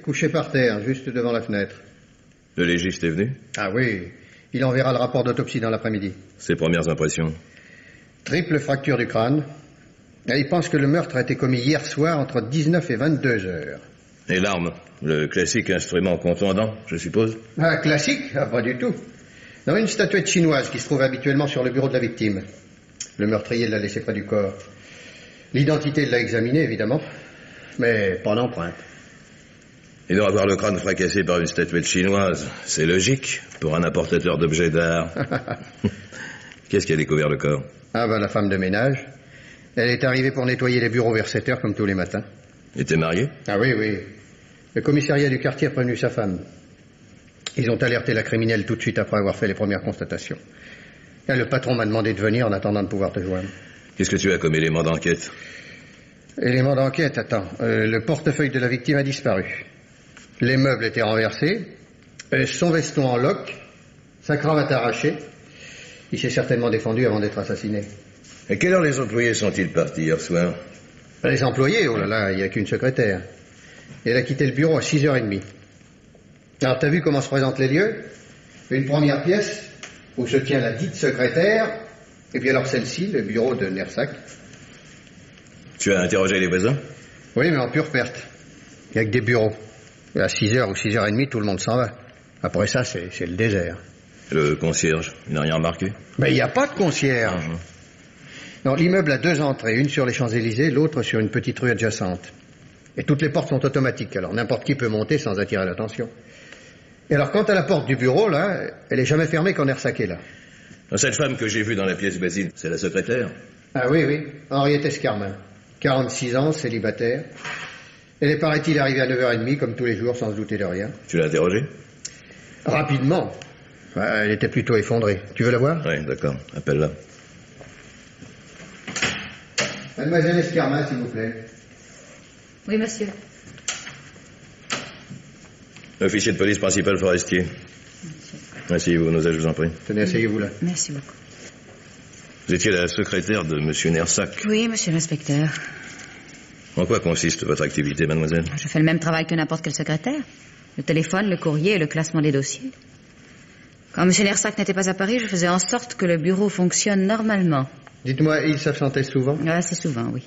couché par terre, juste devant la fenêtre. Le légiste est venu? Ah oui, il enverra le rapport d'autopsie dans l'après-midi. Ses premières impressions? Triple fracture du crâne. Et il pense que le meurtre a été commis hier soir entre 19 et 22 heures. Et l'arme? Le classique instrument contondant, je suppose? Ah, classique? Ah, pas du tout. Non, une statuette chinoise qui se trouve habituellement sur le bureau de la victime. Le meurtrier l'a laissée près du corps. L'identité l'a examinée, évidemment, mais pas d'empreinte. Il doit avoir le crâne fracassé par une statuette chinoise. C'est logique pour un importateur d'objets d'art. Qu'est-ce qui a découvert le corps? Ah ben, la femme de ménage. Elle est arrivée pour nettoyer les bureaux vers 7 heures, comme tous les matins. Il était marié? Ah oui, oui. Le commissariat du quartier a prévenu sa femme. Ils ont alerté la criminelle tout de suite après avoir fait les premières constatations. Et le patron m'a demandé de venir en attendant de pouvoir te joindre. Qu'est-ce que tu as comme élément d'enquête? Élément d'enquête, attends. Le portefeuille de la victime a disparu. Les meubles étaient renversés. Son veston en loques. Sa cravate arrachée. Il s'est certainement défendu avant d'être assassiné. À quelle heure les employés sont-ils partis hier soir? Les employés, oh là là, il n'y a qu'une secrétaire. Elle a quitté le bureau à 6h30. Alors, t'as vu comment se présentent les lieux? Une première pièce, où se tient la dite secrétaire, et puis alors celle-ci, le bureau de Nersac. Tu as interrogé les voisins? Oui, mais en pure perte. Il n'y a que des bureaux. Et à 6h ou 6h30, tout le monde s'en va. Après ça, c'est le désert. Le concierge, il n'a rien remarqué? Mais il n'y a pas de concierge. Non, l'immeuble a 2 entrées, une sur les Champs-Élysées, l'autre sur une petite rue adjacente. Et toutes les portes sont automatiques, alors n'importe qui peut monter sans attirer l'attention. Et alors, quant à la porte du bureau, là, elle est jamais fermée quand Nersac est là. Cette femme que j'ai vue dans la pièce voisine, c'est la secrétaire? Ah oui, oui, Henriette Escarmin. 46 ans, célibataire. Elle est, paraît-il, arrivée à 9h30, comme tous les jours, sans se douter de rien. Tu l'as interrogée? Rapidement. Ouais, elle était plutôt effondrée. Tu veux la voir? Oui, d'accord. Appelle-la. Mademoiselle Escarmin, s'il vous plaît. Oui, monsieur. Officier de police principal Forestier. Asseyez-vous, Nosage, je vous en prie. Tenez, asseyez-vous là. Merci beaucoup. Vous étiez la secrétaire de M. Nersac. Oui, monsieur l'inspecteur. En quoi consiste votre activité, mademoiselle? Je fais le même travail que n'importe quel secrétaire. Le téléphone, le courrier et le classement des dossiers. Quand M. Nersac n'était pas à Paris, je faisais en sorte que le bureau fonctionne normalement. Dites-moi, il s'absentait souvent? Assez souvent, oui.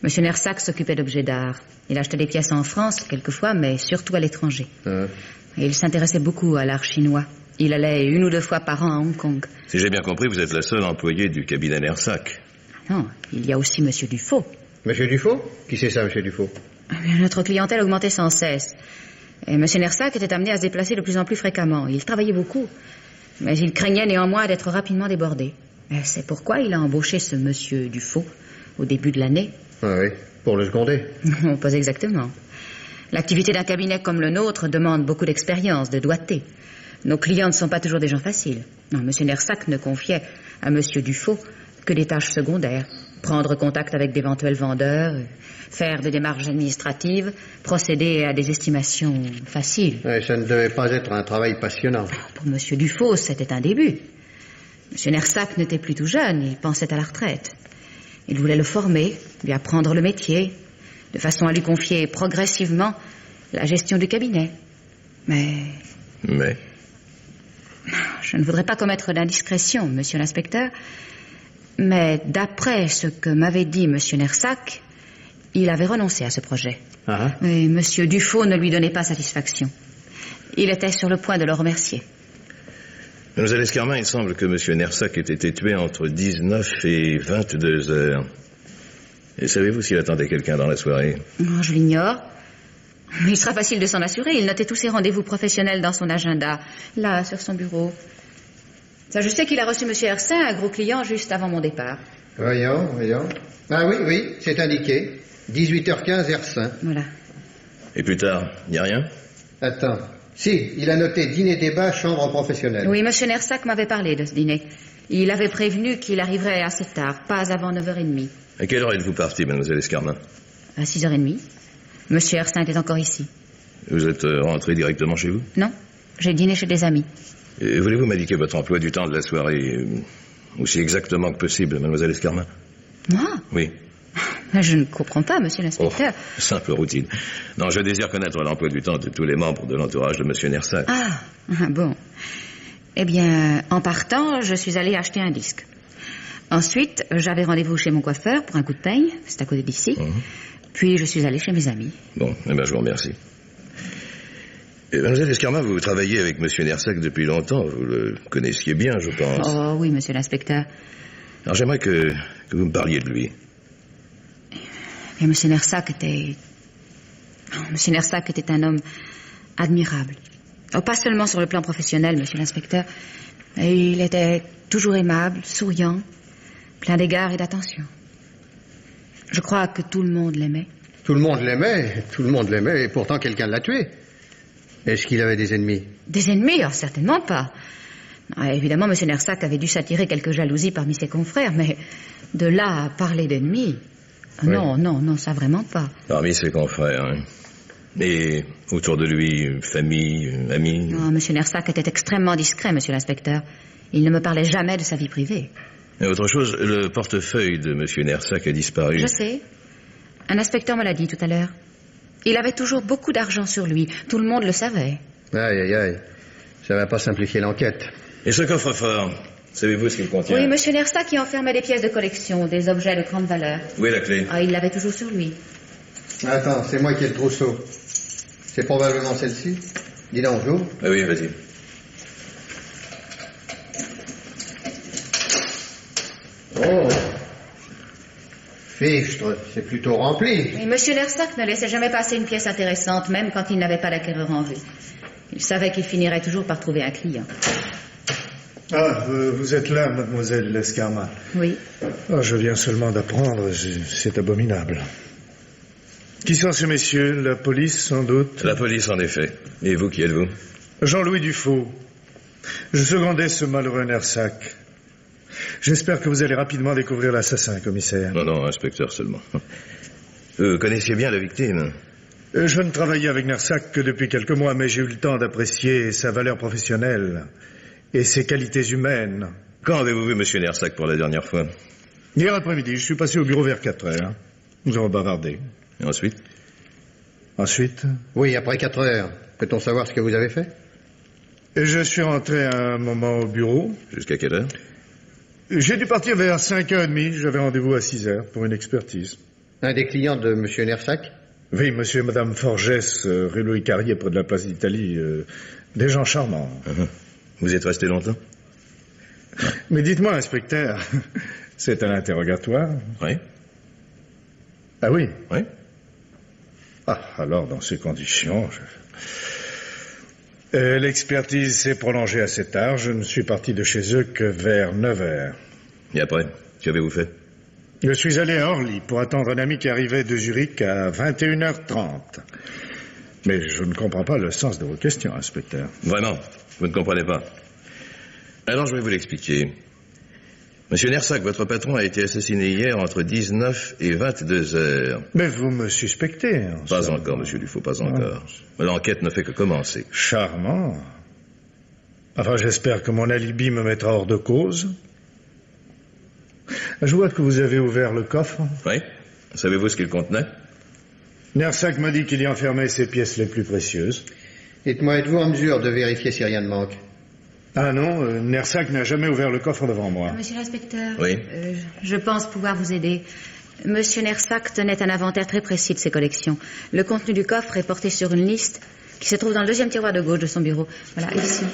M. Nersac s'occupait d'objets d'art. Il achetait des pièces en France, quelquefois, mais surtout à l'étranger. Et il s'intéressait beaucoup à l'art chinois. Il allait 1 ou 2 fois par an à Hong Kong. Si j'ai bien compris, vous êtes la seule employée du cabinet Nersac. Non, il y a aussi M. Dufaux. Monsieur Dufaux? Qui c'est ça, Monsieur Dufaux? Notre clientèle augmentait sans cesse. Et M. Nersac était amené à se déplacer de plus en plus fréquemment. Il travaillait beaucoup. Mais il craignait néanmoins d'être rapidement débordé. Et c'est pourquoi il a embauché ce M. Dufaux au début de l'année. Ah oui, pour le seconder. Pas exactement. L'activité d'un cabinet comme le nôtre demande beaucoup d'expérience, de doigté. Nos clients ne sont pas toujours des gens faciles. Non, M. Nersac ne confiait à M. Dufaux que des tâches secondaires. Prendre contact avec d'éventuels vendeurs, faire des démarches administratives, procéder à des estimations faciles. Ouais, ça ne devait pas être un travail passionnant. Pour M. Dufaux, c'était un début. M. Nersac n'était plus tout jeune, il pensait à la retraite. Il voulait le former, lui apprendre le métier, de façon à lui confier progressivement la gestion du cabinet. Mais... Je ne voudrais pas commettre d'indiscrétion, monsieur l'inspecteur, mais d'après ce que m'avait dit M. Nersac, il avait renoncé à ce projet. Et M. Dufaux ne lui donnait pas satisfaction. Il était sur le point de le remercier. Mademoiselle Escarmin, il semble que M. Nersac ait été tué entre 19 et 22 heures. Et savez-vous s'il attendait quelqu'un dans la soirée? Je l'ignore. Mais il sera facile de s'en assurer. Il notait tous ses rendez-vous professionnels dans son agenda, là, sur son bureau. Ça, je sais qu'il a reçu M. Hersin, un gros client, juste avant mon départ. Voyons. Ah oui, c'est indiqué. 18h15, Hersin. Voilà. Et plus tard, il n'y a rien? Attends. Si, il a noté dîner-débat, chambre professionnelle. Oui, M. Nersac m'avait parlé de ce dîner. Il avait prévenu qu'il arriverait assez tard, pas avant 9h30. À quelle heure êtes-vous parti, mademoiselle Escarmin? À 6h30. M. Hersin était encore ici. Vous êtes rentré directement chez vous? Non, j'ai dîné chez des amis. Et voulez-vous m'indiquer votre emploi du temps de la soirée, aussi exactement que possible, mademoiselle Escarmin? Moi? Oui. Je ne comprends pas, monsieur l'inspecteur. Oh, simple routine. Non, je désire connaître l'emploi du temps de tous les membres de l'entourage de monsieur Nersac. Ah, bon. Eh bien, en partant, je suis allée acheter un disque. Ensuite, j'avais rendez-vous chez mon coiffeur pour un coup de peigne. C'est à côté d'ici. Puis, je suis allée chez mes amis. Bon, eh bien, je vous remercie. Mademoiselle Escarmin, vous travaillez avec monsieur Nersac depuis longtemps. Vous le connaissiez bien, je pense. Oh, oui, monsieur l'inspecteur. Alors, j'aimerais que vous me parliez de lui. Et monsieur Nersac était... Monsieur Nersac était un homme admirable. Oh, pas seulement sur le plan professionnel, monsieur l'inspecteur. Il était toujours aimable, souriant, plein d'égards et d'attention. Je crois que tout le monde l'aimait. Tout le monde l'aimait, et pourtant quelqu'un l'a tué. Est-ce qu'il avait des ennemis? Des ennemis? Oh, certainement pas. Évidemment, monsieur Nersac avait dû s'attirer quelques jalousies parmi ses confrères, mais de là à parler d'ennemis... Oui. Non, ça vraiment pas. Parmi ses confrères, hein. Et autour de lui, famille, amis. Non, monsieur Nersac était extrêmement discret, monsieur l'inspecteur. Il ne me parlait jamais de sa vie privée. Et autre chose, le portefeuille de monsieur Nersac a disparu. Je sais. Un inspecteur me l'a dit tout à l'heure. Il avait toujours beaucoup d'argent sur lui. Tout le monde le savait. Aïe. Ça va pas simplifier l'enquête. Et ce coffre-fort, savez-vous ce qu'il contient? Oui, monsieur Nersac y enfermait des pièces de collection, des objets de grande valeur. Où est la clé? Il l'avait toujours sur lui. Attends, c'est moi qui ai le trousseau. C'est probablement celle-ci. Dis donc, j'ouvre. Ah oui, vas-y. Oh. Fichtre, c'est plutôt rempli. Et monsieur Nersac ne laissait jamais passer une pièce intéressante, même quand il n'avait pas l'acquéreur en vue. Il savait qu'il finirait toujours par trouver un client. Ah, vous êtes là, mademoiselle Escarmin. Oui. Oh, je viens seulement d'apprendre, c'est abominable. Qui sont ces messieurs? La police, sans doute? La police, en effet. Et vous, qui êtes-vous? Jean-Louis Dufaux. Je secondais ce malheureux Nersac. J'espère que vous allez rapidement découvrir l'assassin, commissaire. Non, inspecteur seulement. Vous connaissiez bien la victime? Je ne travaillais avec Nersac que depuis quelques mois, mais j'ai eu le temps d'apprécier sa valeur professionnelle et ses qualités humaines. Quand avez-vous vu monsieur Nersac pour la dernière fois? Hier après-midi, je suis passé au bureau vers 4 heures. Nous avons bavardé. Et ensuite? Ensuite? Oui, après 4 heures. Peut-on savoir ce que vous avez fait? Je suis rentré à un moment au bureau. Jusqu'à quelle heure? J'ai dû partir vers 5h30. J'avais rendez-vous à 6h pour une expertise. Un des clients de monsieur Nersac? Oui, monsieur et madame Forgès, rue Louis Carrier, près de la place d'Italie. Des gens charmants. Vous êtes resté longtemps? Mais dites-moi, inspecteur, c'est un interrogatoire? Oui. Ah oui? Oui. Ah, alors, dans ces conditions... L'expertise s'est prolongée assez tard. Je ne suis parti de chez eux que vers 9h. Et après, qu'avez-vous fait? Je suis allé à Orly pour attendre un ami qui arrivait de Zurich à 21h30. Mais je ne comprends pas le sens de vos questions, inspecteur. Vraiment, vous ne comprenez pas. Alors, je vais vous l'expliquer. Monsieur Nersac, votre patron a été assassiné hier entre 19 et 22 heures. Mais vous me suspectez. Pas encore, monsieur Dufaux, pas encore. L'enquête ne fait que commencer. Charmant. Enfin, j'espère que mon alibi me mettra hors de cause. Je vois que vous avez ouvert le coffre. Oui. Savez-vous ce qu'il contenait? Nersac m'a dit qu'il y enfermait ses pièces les plus précieuses. Dites-moi, êtes-vous en mesure de vérifier si rien ne manque? Ah non, Nersac n'a jamais ouvert le coffre devant moi. Monsieur l'inspecteur, Oui. Je pense pouvoir vous aider. Monsieur Nersac tenait un inventaire très précis de ses collections. Le contenu du coffre est porté sur une liste qui se trouve dans le 2e tiroir de gauche de son bureau. Voilà, ici.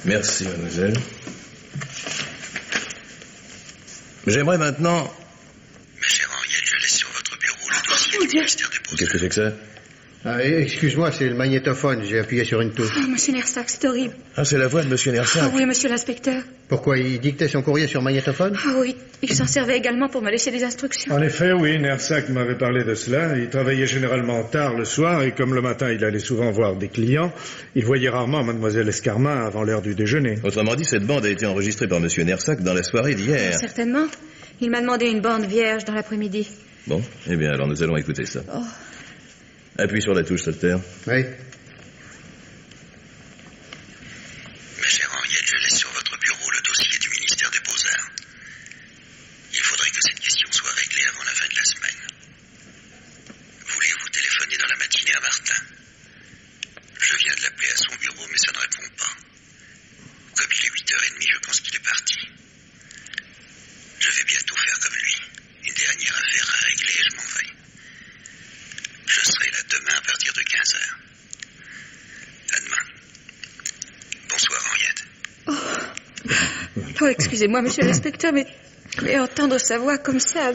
Merci, mademoiselle. J'aimerais maintenant... Ma chère Henriette, je laisse sur votre bureau le dossier du ministère des Beaux-Arts. Qu'est-ce que c'est que ça? Excuse-moi, c'est le magnétophone. J'ai appuyé sur une touche. Oh, monsieur Nersac, c'est horrible. Ah, c'est la voix de monsieur Nersac. Ah oui, monsieur l'inspecteur. Pourquoi, il dictait son courrier sur magnétophone? Ah oui, il s'en servait également pour me laisser des instructions. En effet, oui, Nersac m'avait parlé de cela. Il travaillait généralement tard le soir et comme le matin il allait souvent voir des clients, il voyait rarement mademoiselle Escarmin avant l'heure du déjeuner. Autrement dit, cette bande a été enregistrée par monsieur Nersac dans la soirée d'hier. Certainement. Il m'a demandé une bande vierge dans l'après-midi. Bon, eh bien, alors nous allons écouter ça. Oh. Appuie sur la touche, Salter. Oui. Ma chère Henriette, je laisse sur votre bureau le dossier du ministère des Beaux-Arts. Il faudrait que cette question soit réglée Oh, excusez-moi, monsieur l'inspecteur, mais entendre sa voix comme ça,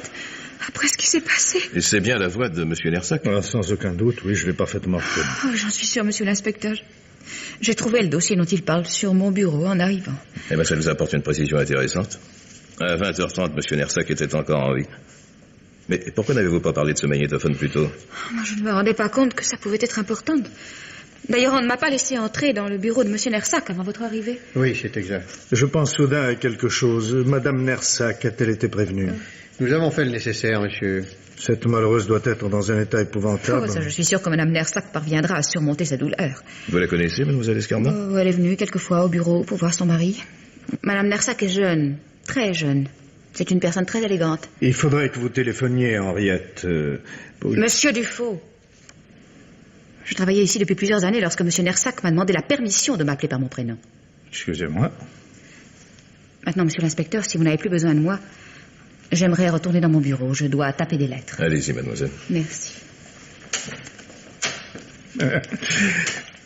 après ce qui s'est passé... Et c'est bien la voix de monsieur Nersac? Ah, sans aucun doute, oui, je l'ai parfaitement reconnu. Oh, j'en suis sûr, monsieur l'inspecteur. J'ai trouvé le dossier dont il parle sur mon bureau en arrivant. Eh bien, ça nous apporte une précision intéressante. À 20h30, monsieur Nersac était encore en vie. Mais pourquoi n'avez-vous pas parlé de ce magnétophone plus tôt? Moi, je ne me rendais pas compte que ça pouvait être important. D'ailleurs, on ne m'a pas laissé entrer dans le bureau de monsieur Nersac avant votre arrivée. Oui, c'est exact. Je pense soudain à quelque chose. Madame Nersac a-t-elle été prévenue? Nous avons fait le nécessaire, monsieur. Cette malheureuse doit être dans un état épouvantable. Oh, ça, je suis sûre que madame Nersac parviendra à surmonter sa douleur. Vous la connaissez, mademoiselle Escarmin? Oh, elle est venue quelquefois au bureau pour voir son mari. Madame Nersac est jeune, très jeune. C'est une personne très élégante. Il faudrait que vous téléphoniez, Henriette. Monsieur Dufaux. Je travaillais ici depuis plusieurs années lorsque monsieur Nersac m'a demandé la permission de m'appeler par mon prénom. Excusez-moi. Maintenant, monsieur l'inspecteur, si vous n'avez plus besoin de moi, j'aimerais retourner dans mon bureau. Je dois taper des lettres. Allez-y, mademoiselle. Merci.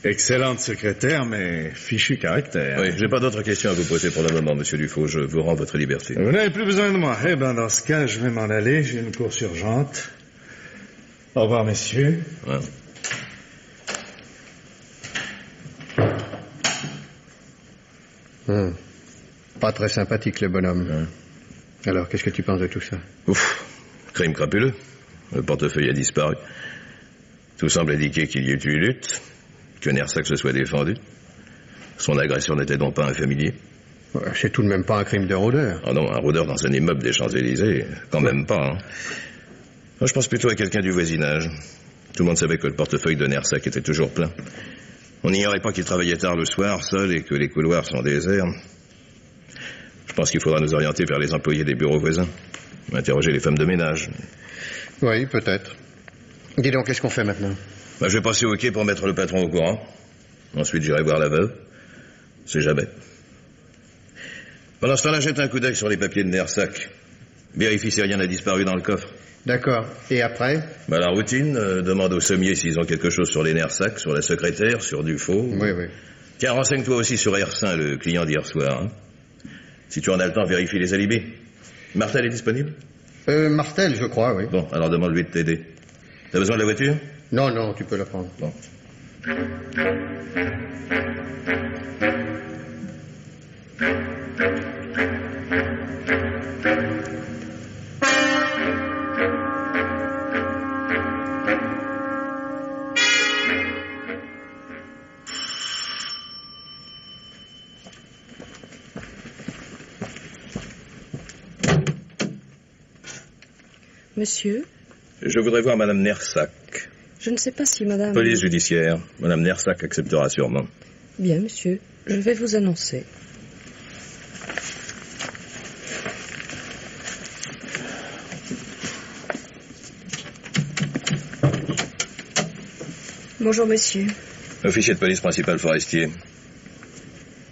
Excellente secrétaire, mais fichu caractère. Oui, j'ai pas d'autres questions à vous poser pour le moment, monsieur Dufaux. Je vous rends votre liberté. Vous n'avez plus besoin de moi. Eh bien, dans ce cas, je vais m'en aller. J'ai une course urgente. Au revoir, messieurs. Ouais. Pas très sympathique, le bonhomme. Ouais. Alors, qu'est-ce que tu penses de tout ça? Ouf, crime crapuleux. Le portefeuille a disparu. Tout semble indiquer qu'il y ait eu lutte, que Nersac se soit défendu. Son agresseur n'était donc pas un familier. Ouais, c'est tout de même pas un crime de rôdeur. Oh non, un rôdeur dans un immeuble des Champs-Élysées, quand même pas. Hein. Moi, je pense plutôt à quelqu'un du voisinage. Tout le monde savait que le portefeuille de Nersac était toujours plein. On n'ignorait pas qu'il travaillait tard le soir, seul, et que les couloirs sont déserts. Je pense qu'il faudra nous orienter vers les employés des bureaux voisins. Interroger les femmes de ménage. Oui, peut-être. Dis donc, qu'est-ce qu'on fait maintenant? Je vais passer au quai pour mettre le patron au courant. Ensuite, j'irai voir la veuve. C'est jamais. Pendant ce temps-là, jette un coup d'œil sur les papiers de Nersac. Vérifie si rien n'a disparu dans le coffre. D'accord. Et après? La routine, demande aux sommiers s'ils ont quelque chose sur les Nersac, sur la secrétaire, sur Dufaux. Oui, oui. Tiens, renseigne-toi aussi sur Hersin, le client d'hier soir. Hein. Si tu en as le temps, vérifie les alibis. Martel est disponible? Martel, je crois, oui. Bon, alors demande-lui de t'aider. T'as besoin de la voiture? Non, non, tu peux la prendre. Bon. Monsieur? Je voudrais voir Madame Nersac. Je ne sais pas si madame... Police judiciaire. Madame Nersac acceptera sûrement. Bien, monsieur. Je vais vous annoncer. Bonjour, monsieur. Officier de police principal forestier.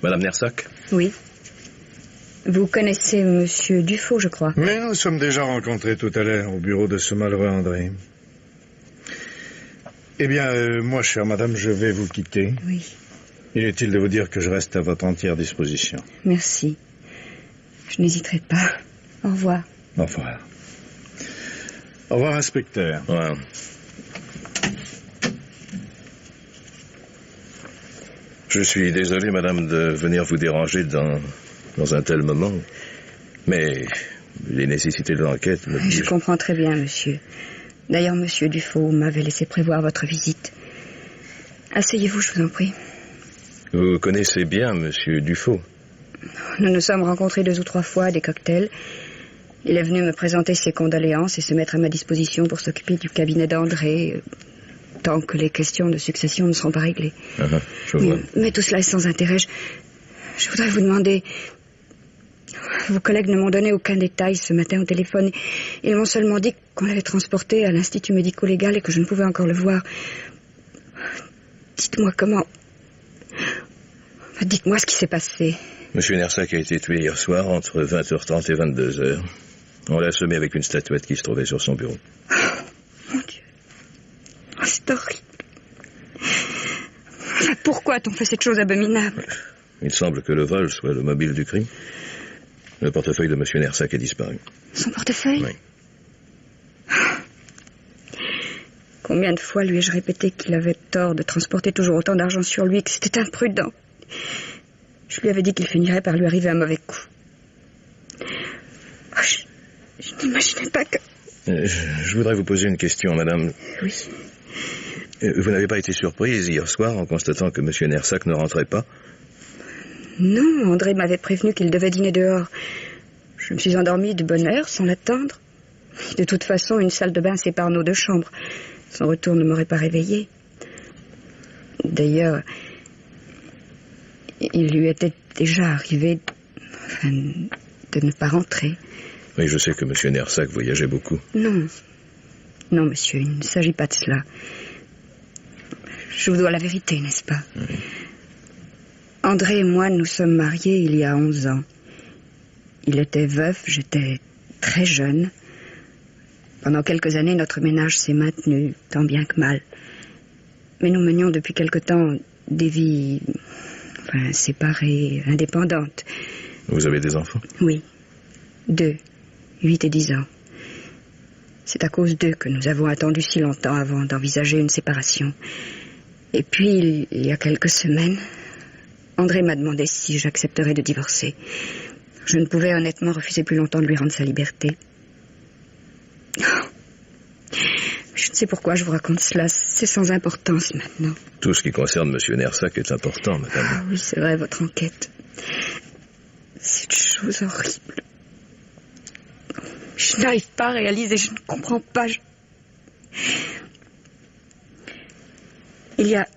Madame Nersac? Oui. Vous connaissez monsieur Dufaux, je crois. Mais nous sommes déjà rencontrés tout à l'heure au bureau de ce malheureux André. Eh bien, moi, chère madame, je vais vous quitter. Oui. Inutile de vous dire que je reste à votre entière disposition. Merci. Je n'hésiterai pas. Au revoir. Au revoir. Au revoir, inspecteur. Ouais. Je suis désolé, madame, de venir vous déranger dans un tel moment. Mais les nécessités de l'enquête Je m'obligent. comprends très bien, monsieur. D'ailleurs, monsieur Dufaux m'avait laissé prévoir votre visite. Asseyez-vous, je vous en prie. Vous connaissez bien monsieur Dufaux? Nous nous sommes rencontrés 2 ou 3 fois à des cocktails. Il est venu me présenter ses condoléances et se mettre à ma disposition pour s'occuper du cabinet d'André, tant que les questions de succession ne seront pas réglées. Je vois. Mais tout cela est sans intérêt. Je voudrais vous demander... Vos collègues ne m'ont donné aucun détail ce matin au téléphone. Ils m'ont seulement dit qu'on l'avait transporté à l'Institut médico-légal et que je ne pouvais encore le voir. Dites-moi comment... Dites-moi ce qui s'est passé. Monsieur Nersac a été tué hier soir entre 20h30 et 22h. On l'a assommé avec une statuette qui se trouvait sur son bureau. Mon Dieu. Oh, c'est horrible. Enfin, pourquoi a-t-on fait cette chose abominable? Il semble que le vol soit le mobile du crime. Le portefeuille de M. Nersac est disparu. Son portefeuille? Oui. Combien de fois lui ai-je répété qu'il avait tort de transporter toujours autant d'argent sur lui, que c'était imprudent. Je lui avais dit qu'il finirait par lui arriver un mauvais coup. Oh, je n'imaginais pas que... Je voudrais vous poser une question, madame. Oui. Vous n'avez pas été surprise hier soir en constatant que M. Nersac ne rentrait pas? Non, André m'avait prévenu qu'il devait dîner dehors. Je me suis endormie de bonne heure sans l'attendre. De toute façon, une salle de bain sépare nos deux chambres. Son retour ne m'aurait pas réveillée. D'ailleurs, il lui était déjà arrivé de ne pas rentrer. Oui, je sais que M. Nersac voyageait beaucoup. Non. Non, monsieur, il ne s'agit pas de cela. Je vous dois la vérité, n'est-ce pas? Oui. André et moi, nous sommes mariés il y a 11 ans. Il était veuf, j'étais très jeune. Pendant quelques années, notre ménage s'est maintenu, tant bien que mal. Mais nous menions depuis quelque temps des vies, séparées, indépendantes. Vous avez des enfants? Oui. 2, 8 et 10 ans. C'est à cause d'eux que nous avons attendu si longtemps avant d'envisager une séparation. Et puis, il y a quelques semaines, André m'a demandé si j'accepterais de divorcer. Je ne pouvais honnêtement refuser plus longtemps de lui rendre sa liberté. Je ne sais pourquoi je vous raconte cela, c'est sans importance maintenant. Tout ce qui concerne M. Nersac est important, madame. Ah oui, c'est vrai, votre enquête. C'est une chose horrible. Je n'arrive pas à réaliser, je ne comprends pas. Il y a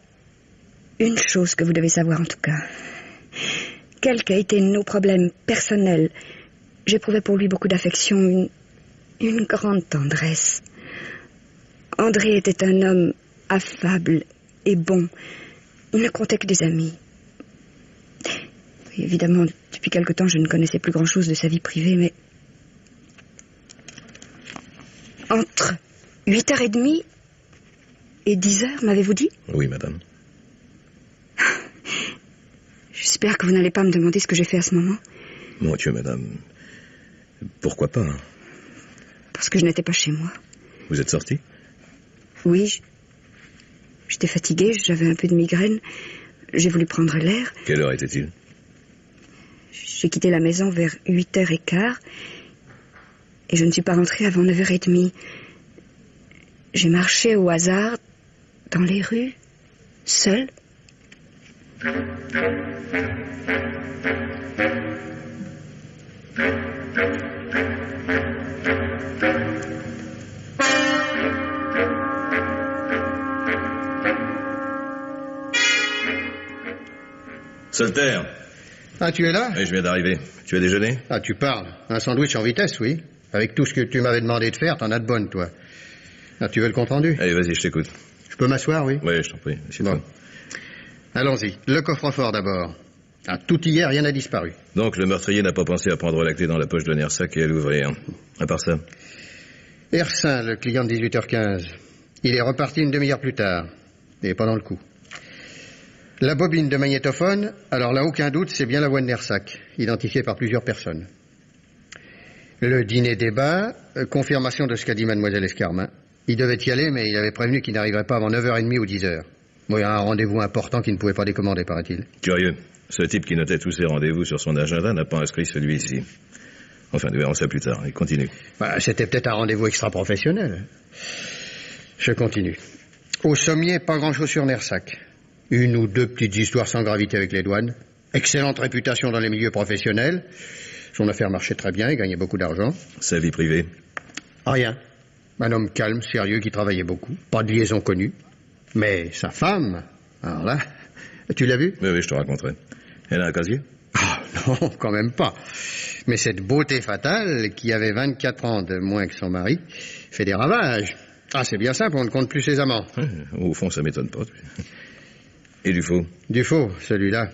une chose que vous devez savoir en tout cas. Quels qu'aient été nos problèmes personnels, j'éprouvais pour lui beaucoup d'affection, une grande tendresse. André était un homme affable et bon. Il ne comptait que des amis. Évidemment, depuis quelque temps, je ne connaissais plus grand-chose de sa vie privée, mais... Entre 8h30 et 10h, m'avez-vous dit? Oui, madame. J'espère que vous n'allez pas me demander ce que j'ai fait à ce moment. Mon Dieu, madame. Pourquoi pas? Parce que je n'étais pas chez moi. Vous êtes sortie? Oui, j'étais fatiguée, j'avais un peu de migraine. J'ai voulu prendre l'air. Quelle heure était-il? J'ai quitté la maison vers 8h15 et je ne suis pas rentrée avant 9h30. J'ai marché au hasard dans les rues, seule. Solter. Ah, tu es là? Oui, je viens d'arriver. Tu as déjeuné? Ah, tu parles. Un sandwich en vitesse, oui. Avec tout ce que tu m'avais demandé de faire, t'en as de bonnes, toi. Ah, tu veux le compte-rendu? Allez, vas-y, je t'écoute. Je peux m'asseoir, oui? Oui, je t'en prie. Bon. Allons-y. Le coffre-fort d'abord. Ah, tout hier, rien n'a disparu. Donc, le meurtrier n'a pas pensé à prendre la clé dans la poche de Nersac et à l'ouvrir. À part ça? Hersin, le client de 18h15. Il est reparti une demi-heure plus tard. Et pendant le coup. La bobine de magnétophone, alors là, aucun doute, c'est bien la voix de Nersac, identifiée par plusieurs personnes. Le dîner-débat, confirmation de ce qu'a dit mademoiselle Escarmin. Il devait y aller, mais il avait prévenu qu'il n'arriverait pas avant 9h30 ou 10h. Bon, il y a un rendez-vous important qu'il ne pouvait pas décommander, paraît-il. Curieux. Ce type qui notait tous ses rendez-vous sur son agenda n'a pas inscrit celui-ci. Enfin, nous verrons ça plus tard. Il continue. Bah, c'était peut-être un rendez-vous extra-professionnel. Je continue. Au sommier, pas grand-chose sur Nersac. Une ou deux petites histoires sans gravité avec les douanes. Excellente réputation dans les milieux professionnels. Son affaire marchait très bien, il gagnait beaucoup d'argent. Sa vie privée? Rien. Un homme calme, sérieux, qui travaillait beaucoup. Pas de liaison connue. Mais sa femme, alors là, tu l'as vue? Oui, je te raconterai. Elle a un casier? Ah, non, quand même pas. Mais cette beauté fatale, qui avait 24 ans de moins que son mari, fait des ravages. Ah, c'est bien simple, on ne compte plus ses amants. Au fond, ça m'étonne pas. Et Dufaux? Dufaux, celui-là.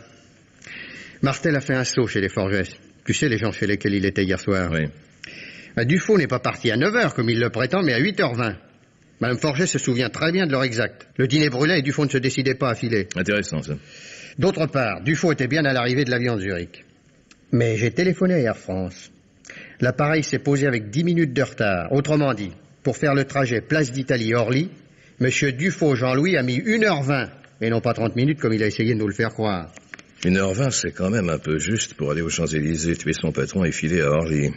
Martel a fait un saut chez les Forges. Tu sais, les gens chez lesquels il était hier soir. Oui. Dufaux n'est pas parti à 9h, comme il le prétend, mais à 8h20. Madame Forget se souvient très bien de l'heure exacte. Le dîner brûlait et Dufaux ne se décidait pas à filer. Intéressant, ça. D'autre part, Dufaux était bien à l'arrivée de l'avion de Zurich. Mais j'ai téléphoné à Air France. L'appareil s'est posé avec 10 minutes de retard. Autrement dit, pour faire le trajet Place d'Italie-Orly, M. Dufaux Jean-Louis a mis 1h20, et non pas 30 minutes comme il a essayé de nous le faire croire. 1h20, c'est quand même un peu juste pour aller aux Champs-Élysées, tuer son patron et filer à Orly.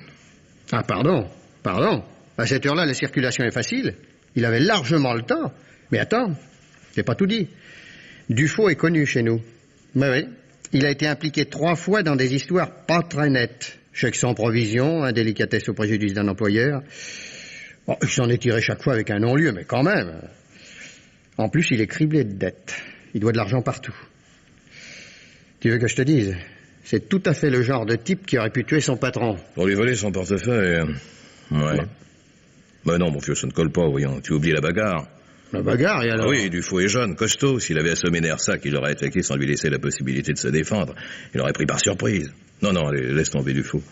Ah, pardon. À cette heure-là, la circulation est facile. Il avait largement le temps. Mais attends, c'est pas tout dit. Dufaux est connu chez nous. Mais oui, il a été impliqué 3 fois dans des histoires pas très nettes. Chèque sans provision, indélicatesse au préjudice d'un employeur. Bon, il s'en est tiré chaque fois avec un non-lieu, mais quand même. En plus, il est criblé de dettes. Il doit de l'argent partout. Tu veux que je te dise? C'est tout à fait le genre de type qui aurait pu tuer son patron. Pour lui voler son portefeuille. Ouais. Ben non, mon vieux, ça ne colle pas, voyons. Tu oublies la bagarre. La bagarre, et alors? Ah oui, Dufaux est jeune, costaud. S'il avait assommé Nersac, il aurait attaqué sans lui laisser la possibilité de se défendre. Il aurait pris par surprise. Non, allez, laisse tomber Dufaux.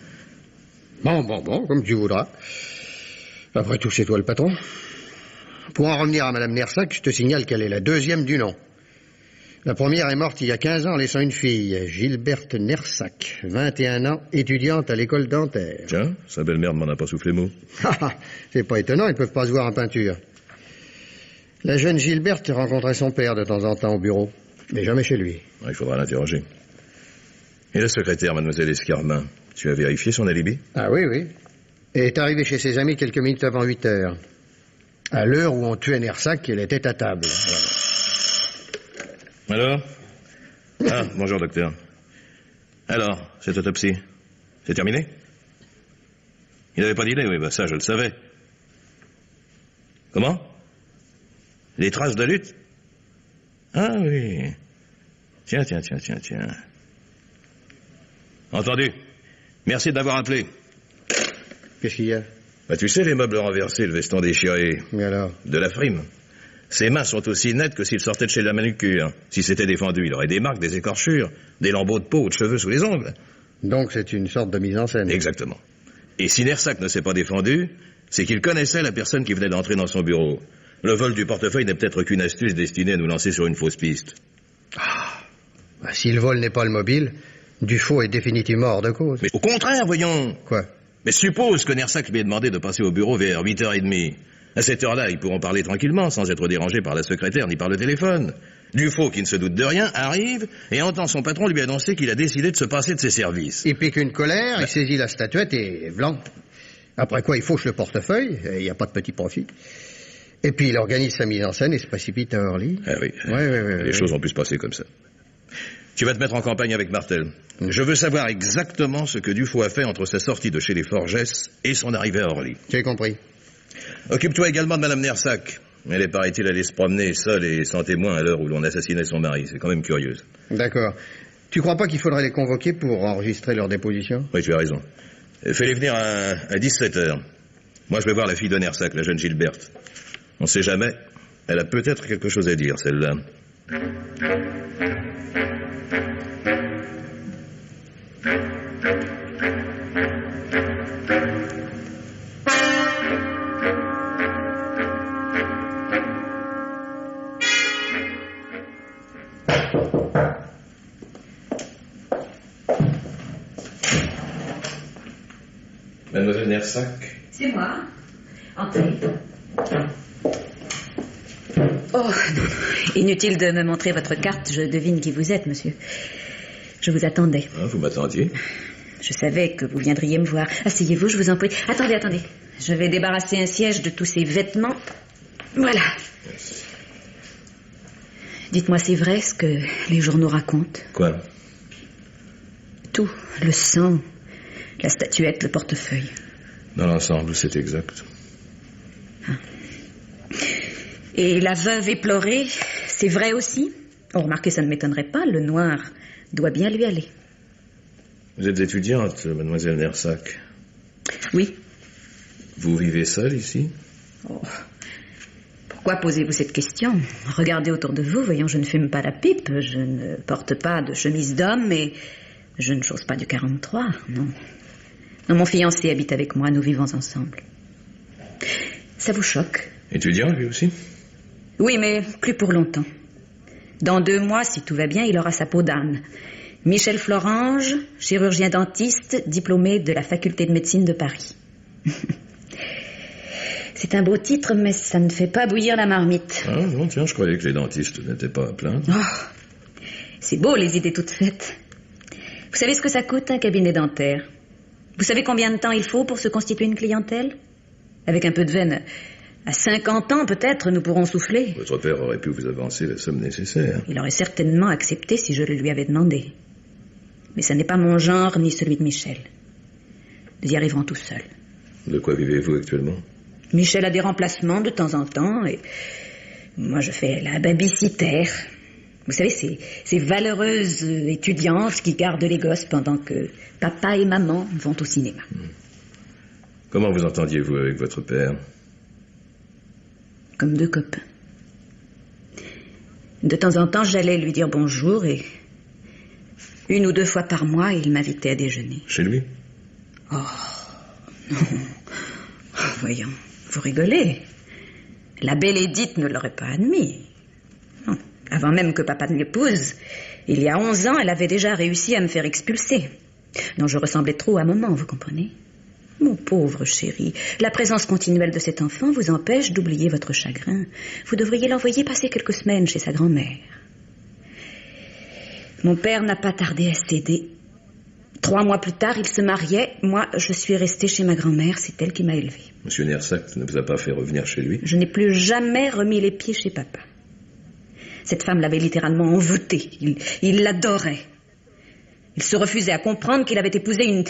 Bon, comme tu voudras. Après tout, c'est toi le patron. Pour en revenir à Madame Nersac, je te signale qu'elle est la 2e du nom. La première est morte il y a 15 ans, laissant une fille, Gilberte Nersac, 21 ans, étudiante à l'école dentaire. Tiens, sa belle-mère ne m'en a pas soufflé mot. C'est pas étonnant, ils peuvent pas se voir en peinture. La jeune Gilberte rencontrait son père de temps en temps au bureau, mais jamais chez lui. Il faudra l'interroger. Et la secrétaire, mademoiselle Escarmin, tu as vérifié son alibi? Ah oui. Elle est arrivée chez ses amis quelques minutes avant 8 heures. À l'heure où on tuait Nersac, elle était à table. Alors? Ah, bonjour, docteur. Alors, cette autopsie, c'est terminé? Il n'avait pas d'idée, oui, ça, je le savais. Comment? Les traces de lutte? Ah oui. Tiens. Entendu. Merci d'avoir appelé. Qu'est-ce qu'il y a? Tu sais, les meubles renversés, le veston déchiré. Mais alors? De la frime. Ses mains sont aussi nettes que s'il sortait de chez la manucure. Si c'était défendu, il aurait des marques, des écorchures, des lambeaux de peau ou de cheveux sous les ongles. Donc c'est une sorte de mise en scène. Exactement. Et si Nersac ne s'est pas défendu, c'est qu'il connaissait la personne qui venait d'entrer dans son bureau. Le vol du portefeuille n'est peut-être qu'une astuce destinée à nous lancer sur une fausse piste. Si le vol n'est pas le mobile, Dufaux est définitivement hors de cause. Mais au contraire, voyons. Quoi? Mais suppose que Nersac lui ait demandé de passer au bureau vers 8h30. À cette heure-là, ils pourront parler tranquillement, sans être dérangés par la secrétaire ni par le téléphone. Dufaux, qui ne se doute de rien, arrive et entend son patron lui annoncer qu'il a décidé de se passer de ses services. Il pique une colère, il saisit la statuette et blanc. Après quoi, il fauche le portefeuille, il n'y a pas de petit profit. Et puis il organise sa mise en scène et se précipite à Orly. Ah oui, les choses ont pu se passer comme ça. Tu vas te mettre en campagne avec Martel. Je veux savoir exactement ce que Dufaux a fait entre sa sortie de chez les Forgès et son arrivée à Orly. J'ai compris. Occupe-toi également de Madame Nersac. Elle est, paraît-il, allée se promener seule et sans témoin à l'heure où l'on assassinait son mari. C'est quand même curieuse. D'accord. Tu crois pas qu'il faudrait les convoquer pour enregistrer leur déposition? Oui, tu as raison. Fais-les venir à 17h. Moi, je vais voir la fille de Nersac, la jeune Gilberte. On ne sait jamais. Elle a peut-être quelque chose à dire, celle-là. Mademoiselle Nersac? C'est moi. Entrez. Oh, non. Inutile de me montrer votre carte. Je devine qui vous êtes, monsieur. Je vous attendais. Ah, vous m'attendiez? Je savais que vous viendriez me voir. Asseyez-vous, je vous en prie. Attendez. Je vais débarrasser un siège de tous ces vêtements. Voilà. Merci. Dites-moi, c'est vrai ce que les journaux racontent? Quoi? Tout. Le sang, la statuette, le portefeuille. Dans l'ensemble, c'est exact. Et la veuve éplorée, c'est vrai aussi? Oh, remarquez, ça ne m'étonnerait pas, le noir doit bien lui aller. Vous êtes étudiante, mademoiselle Nersac? Oui. Vous vivez seule ici? Oh. Pourquoi posez-vous cette question? Regardez autour de vous, voyons, je ne fume pas la pipe, je ne porte pas de chemise d'homme, et je ne chose pas du 43, non. Non, mon fiancé habite avec moi, nous vivons ensemble. Ça vous choque? Étudiant, lui aussi? Oui, mais plus pour longtemps. Dans 2 mois, si tout va bien, il aura sa peau d'âne. Michel Florange, chirurgien dentiste, diplômé de la faculté de médecine de Paris. C'est un beau titre, mais ça ne fait pas bouillir la marmite. Ah non, tiens, je croyais que les dentistes n'étaient pas à plaindre. Oh, c'est beau, les idées toutes faites. Vous savez ce que ça coûte, un cabinet dentaire? Vous savez combien de temps il faut pour se constituer une clientèle? Avec un peu de veine, à 50 ans peut-être, nous pourrons souffler. Votre père aurait pu vous avancer la somme nécessaire. Il aurait certainement accepté si je le lui avais demandé. Mais ça n'est pas mon genre, ni celui de Michel. Nous y arriverons tout seuls. De quoi vivez-vous actuellement? Michel a des remplacements de temps en temps, et moi je fais la babysitter. Vous savez, ces valeureuses étudiantes qui gardent les gosses pendant que papa et maman vont au cinéma. Comment vous entendiez-vous avec votre père? Comme deux copains. De temps en temps, j'allais lui dire bonjour, et 1 ou 2 fois par mois, il m'invitait à déjeuner. Chez lui? Oh, non. Oh, voyons, vous rigolez. La belle Édith ne l'aurait pas admis. Non. Avant même que papa ne l'épouse, il y a 11 ans, elle avait déjà réussi à me faire expulser. Non, je ressemblais trop à maman, vous comprenez? Mon pauvre chéri, la présence continuelle de cet enfant vous empêche d'oublier votre chagrin. Vous devriez l'envoyer passer quelques semaines chez sa grand-mère. Mon père n'a pas tardé à céder. 3 mois plus tard, il se mariait. Moi, je suis restée chez ma grand-mère. C'est elle qui m'a élevée. Monsieur Nersac ne vous a pas fait revenir chez lui? Je n'ai plus jamais remis les pieds chez papa. Cette femme l'avait littéralement envoûté. Il l'adorait. Il se refusait à comprendre qu'il avait épousé une...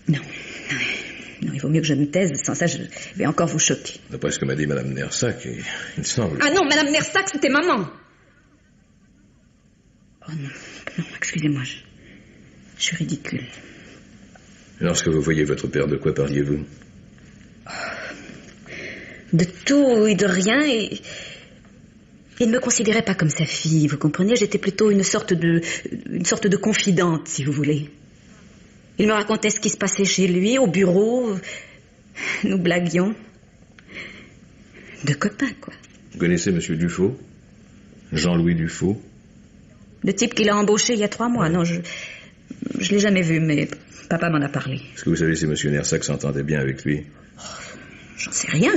Non, il vaut mieux que je me taise. Sans ça, je vais encore vous choquer. D'après ce que m'a dit Madame Nersac, il semble... Ah non, Madame Nersac, c'était maman. Oh non, excusez-moi, je suis ridicule. Lorsque vous voyez votre père, de quoi parliez-vous? De tout et de rien, et il ne me considérait pas comme sa fille, vous comprenez? J'étais plutôt une sorte de confidente, si vous voulez. Il me racontait ce qui se passait chez lui, au bureau. Nous blaguions. De copains, quoi. Vous connaissez Monsieur Dufaux? Jean-Louis Dufaux? Le type qu'il a embauché il y a 3 mois. Non, je l'ai jamais vu, mais papa m'en a parlé. Est-ce que vous savez si Monsieur Nersac s'entendait bien avec lui? J'en sais rien.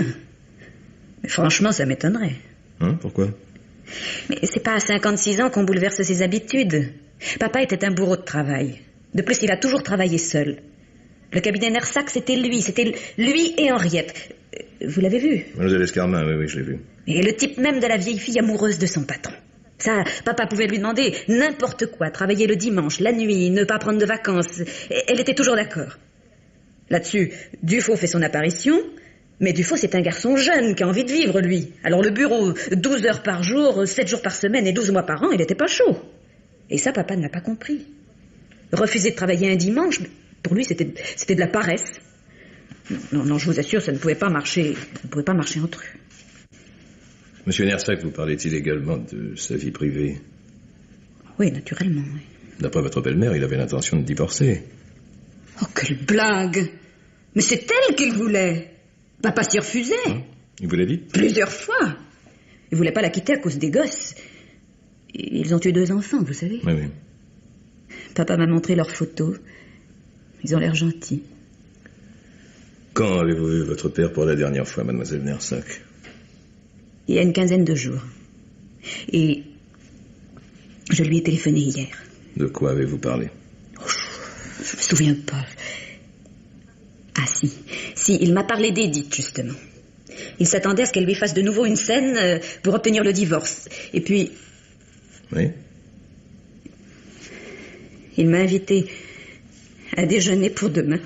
Mais franchement, ça m'étonnerait. Hein? Pourquoi? Mais c'est pas à 56 ans qu'on bouleverse ses habitudes. Papa était un bourreau de travail. De plus, il a toujours travaillé seul. Le cabinet Nersac, c'était lui et Henriette. Vous l'avez vu? Mademoiselle Escarmin, oui, je l'ai vu. Et le type même de la vieille fille amoureuse de son patron. Ça, papa pouvait lui demander n'importe quoi, travailler le dimanche, la nuit, ne pas prendre de vacances. Et elle était toujours d'accord. Là-dessus, Dufaux fait son apparition, mais Dufaux, c'est un garçon jeune qui a envie de vivre, lui. Alors le bureau, 12 heures par jour, 7 jours par semaine et 12 mois par an, il n'était pas chaud. Et ça, papa ne l'a pas compris. Refuser de travailler un dimanche, pour lui, c'était de la paresse. Non, je vous assure, ça ne pouvait pas marcher. Ça ne pouvait pas marcher entre eux. Monsieur Nersac vous parlait-il également de sa vie privée? Oui, naturellement, oui. D'après votre belle-mère, il avait l'intention de divorcer. Oh, quelle blague! Mais c'est elle qu'il voulait. Papa s'y refusait. Hein? Il vous l'a dit? Plusieurs fois. Il voulait pas la quitter à cause des gosses. Ils ont eu 2 enfants, vous savez. Oui. Papa m'a montré leurs photos. Ils ont l'air gentils. Quand avez-vous vu votre père pour la dernière fois, mademoiselle Nersac? Il y a une 15aine de jours. Et je lui ai téléphoné hier. De quoi avez-vous parlé? Je me souviens pas. Ah si, il m'a parlé d'Édith, justement. Il s'attendait à ce qu'elle lui fasse de nouveau une scène pour obtenir le divorce. Et puis... Oui? Il m'a invité à déjeuner pour demain.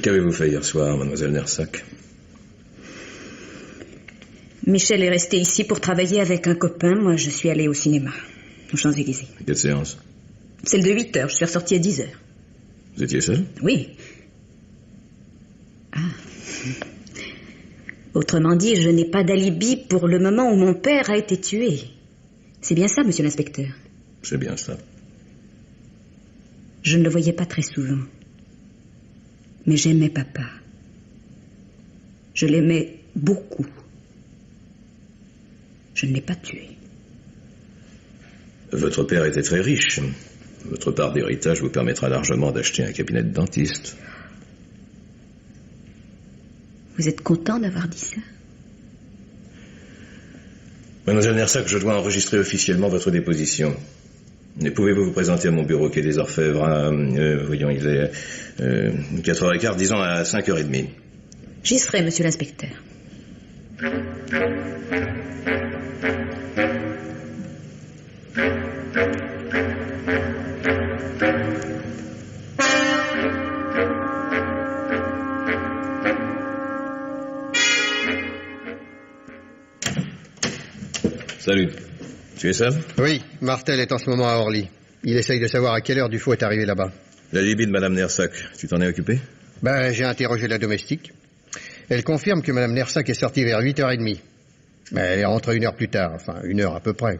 Qu'avez-vous fait hier soir, mademoiselle Nersac? Michel est resté ici pour travailler avec un copain. Moi, je suis allée au cinéma, aux Champs-Élysées. Quelle séance? Celle de 8 heures. Je suis ressortie à 10 heures. Vous étiez seul? Oui. Ah. Autrement dit, je n'ai pas d'alibi pour le moment où mon père a été tué. C'est bien ça, monsieur l'inspecteur? C'est bien ça. Je ne le voyais pas très souvent. Mais j'aimais papa. Je l'aimais beaucoup. Je ne l'ai pas tué. Votre père était très riche. Votre part d'héritage vous permettra largement d'acheter un cabinet de dentiste. Vous êtes content d'avoir dit ça? Mademoiselle Nersac, je dois enregistrer officiellement votre déposition. Et pouvez-vous vous présenter à mon bureau quai des Orfèvres à... voyons, il est... 4h15, disons à 5h30. J'y serai, monsieur l'inspecteur. Salut. Tu es seul? Oui, Martel est en ce moment à Orly. Il essaye de savoir à quelle heure Dufaux est arrivé là-bas. La Libye de Madame Nersac, tu t'en es occupé? J'ai interrogé la domestique. Elle confirme que Madame Nersac est sortie vers 8h30. Elle est rentrée 1 heure plus tard, enfin 1 heure à peu près.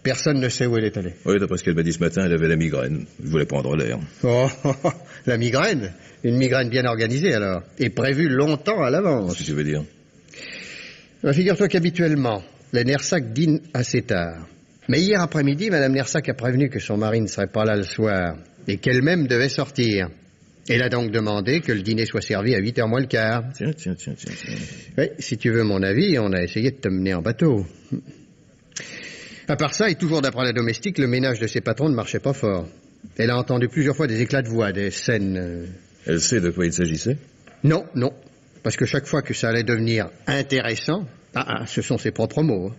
Personne ne sait où elle est allée. Oui, d'après ce qu'elle m'a dit ce matin, elle avait la migraine. Elle voulait prendre l'air. Oh, la migraine? Une migraine bien organisée alors. Et prévue longtemps à l'avance. Qu'est-ce que tu veux dire? Figure-toi qu'habituellement, les Nersac dînent assez tard. Mais hier après-midi, Madame Nersac a prévenu que son mari ne serait pas là le soir et qu'elle-même devait sortir. Elle a donc demandé que le dîner soit servi à 8h moins le quart. Tiens. Oui, si tu veux mon avis, on a essayé de te mener en bateau. À part ça, et toujours d'après la domestique, le ménage de ses patrons ne marchait pas fort. Elle a entendu plusieurs fois des éclats de voix, des scènes... Elle sait de quoi il s'agissait? Non. Parce que chaque fois que ça allait devenir intéressant... ce sont ses propres mots.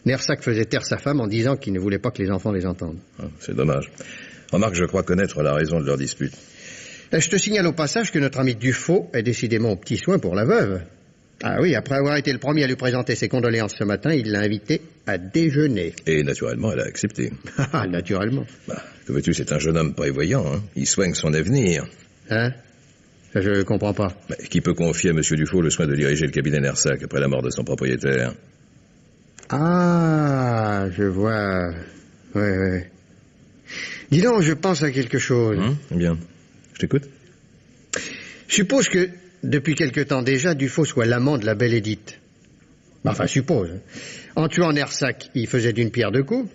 Nersac faisait taire sa femme en disant qu'il ne voulait pas que les enfants les entendent. C'est dommage. Remarque, je crois connaître la raison de leur dispute. Je te signale au passage que notre ami Dufaux est décidément au petit soin pour la veuve. Ah oui, après avoir été le premier à lui présenter ses condoléances ce matin, il l'a invité à déjeuner. Et naturellement, elle a accepté. Naturellement. Que veux-tu, c'est un jeune homme prévoyant, hein. Il soigne son avenir. Hein? Ça, je comprends pas. Qui peut confier à M. Dufaux le soin de diriger le cabinet Nersac après la mort de son propriétaire? Ah, je vois. Ouais. Dis donc, je pense à quelque chose. Bien. Je t'écoute. Suppose que, depuis quelque temps déjà, Dufaux soit l'amant de la belle Édith. Enfin, suppose. En tuant Nersac, il faisait d'une pierre deux coups.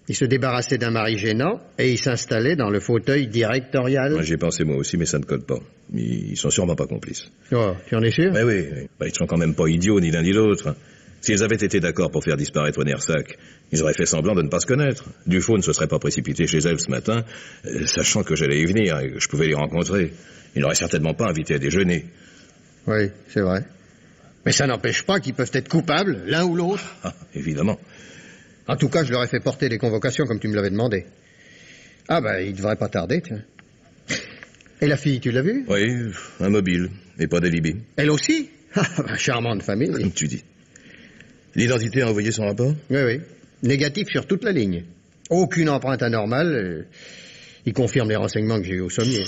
Il se débarrassait d'un mari gênant et il s'installait dans le fauteuil directorial. J'y ai pensé moi aussi, mais ça ne colle pas. Ils sont sûrement pas complices. Oh, tu en es sûr? Oui. Ils sont quand même pas idiots, ni l'un ni l'autre. S'ils avaient été d'accord pour faire disparaître Nersac, ils auraient fait semblant de ne pas se connaître. Dufaux ne se serait pas précipité chez elle ce matin, sachant que j'allais y venir et que je pouvais les rencontrer. Il n'aurait certainement pas invité à déjeuner. Oui, c'est vrai. Mais ça n'empêche pas qu'ils peuvent être coupables, l'un ou l'autre. Évidemment. En tout cas, je leur ai fait porter les convocations comme tu me l'avais demandé. Il devrait pas tarder, tiens. Et la fille, tu l'as vue? Oui, un mobile, et pas d'alibi. Elle aussi? Charmante famille. Comme tu dis. L'identité a envoyé son rapport? Oui. Négatif sur toute la ligne. Aucune empreinte anormale. Il confirme les renseignements que j'ai eus au sommier.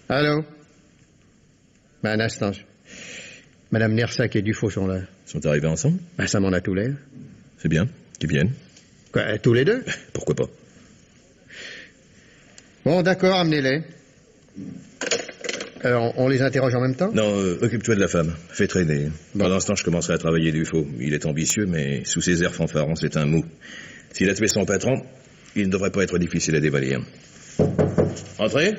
Allô? Un instant. Madame Nersac et Dufaux sont là. Ils sont arrivés ensemble? Ça m'en a tout l'air. C'est bien, qu'ils viennent. Quoi, tous les deux? Pourquoi pas? Bon, d'accord, amenez-les. Alors, on les interroge en même temps? Non, occupe-toi de la femme. Fais traîner. Pendant ce temps, je commencerai à travailler Dufaux. Il est ambitieux, mais sous ses airs fanfarons, c'est un mou. S'il a tué son patron, il ne devrait pas être difficile à dévalir. Entrez.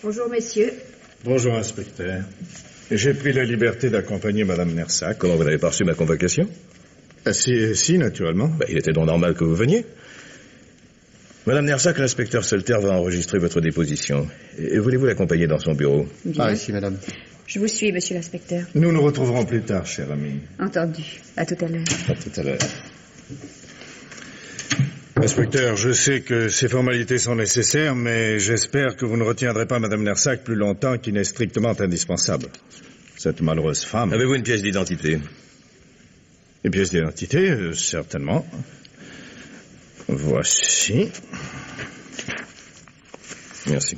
Bonjour, messieurs. Bonjour, inspecteur. J'ai pris la liberté d'accompagner Madame Nersac. Comment, vous n'avez pas reçu ma convocation? Si, naturellement. Il était donc normal que vous veniez. Madame Nersac, l'inspecteur Solter va enregistrer votre déposition. Et voulez-vous l'accompagner dans son bureau? Bien. Ici, madame. Je vous suis, monsieur l'inspecteur. Nous nous retrouverons plus tard, cher ami. Entendu. À tout à l'heure. À tout à l'heure. Inspecteur, je sais que ces formalités sont nécessaires, mais j'espère que vous ne retiendrez pas Madame Nersac plus longtemps qu'il n'est strictement indispensable. Cette malheureuse femme... Avez-vous une pièce d'identité? Une pièce d'identité, certainement. Voici. Merci.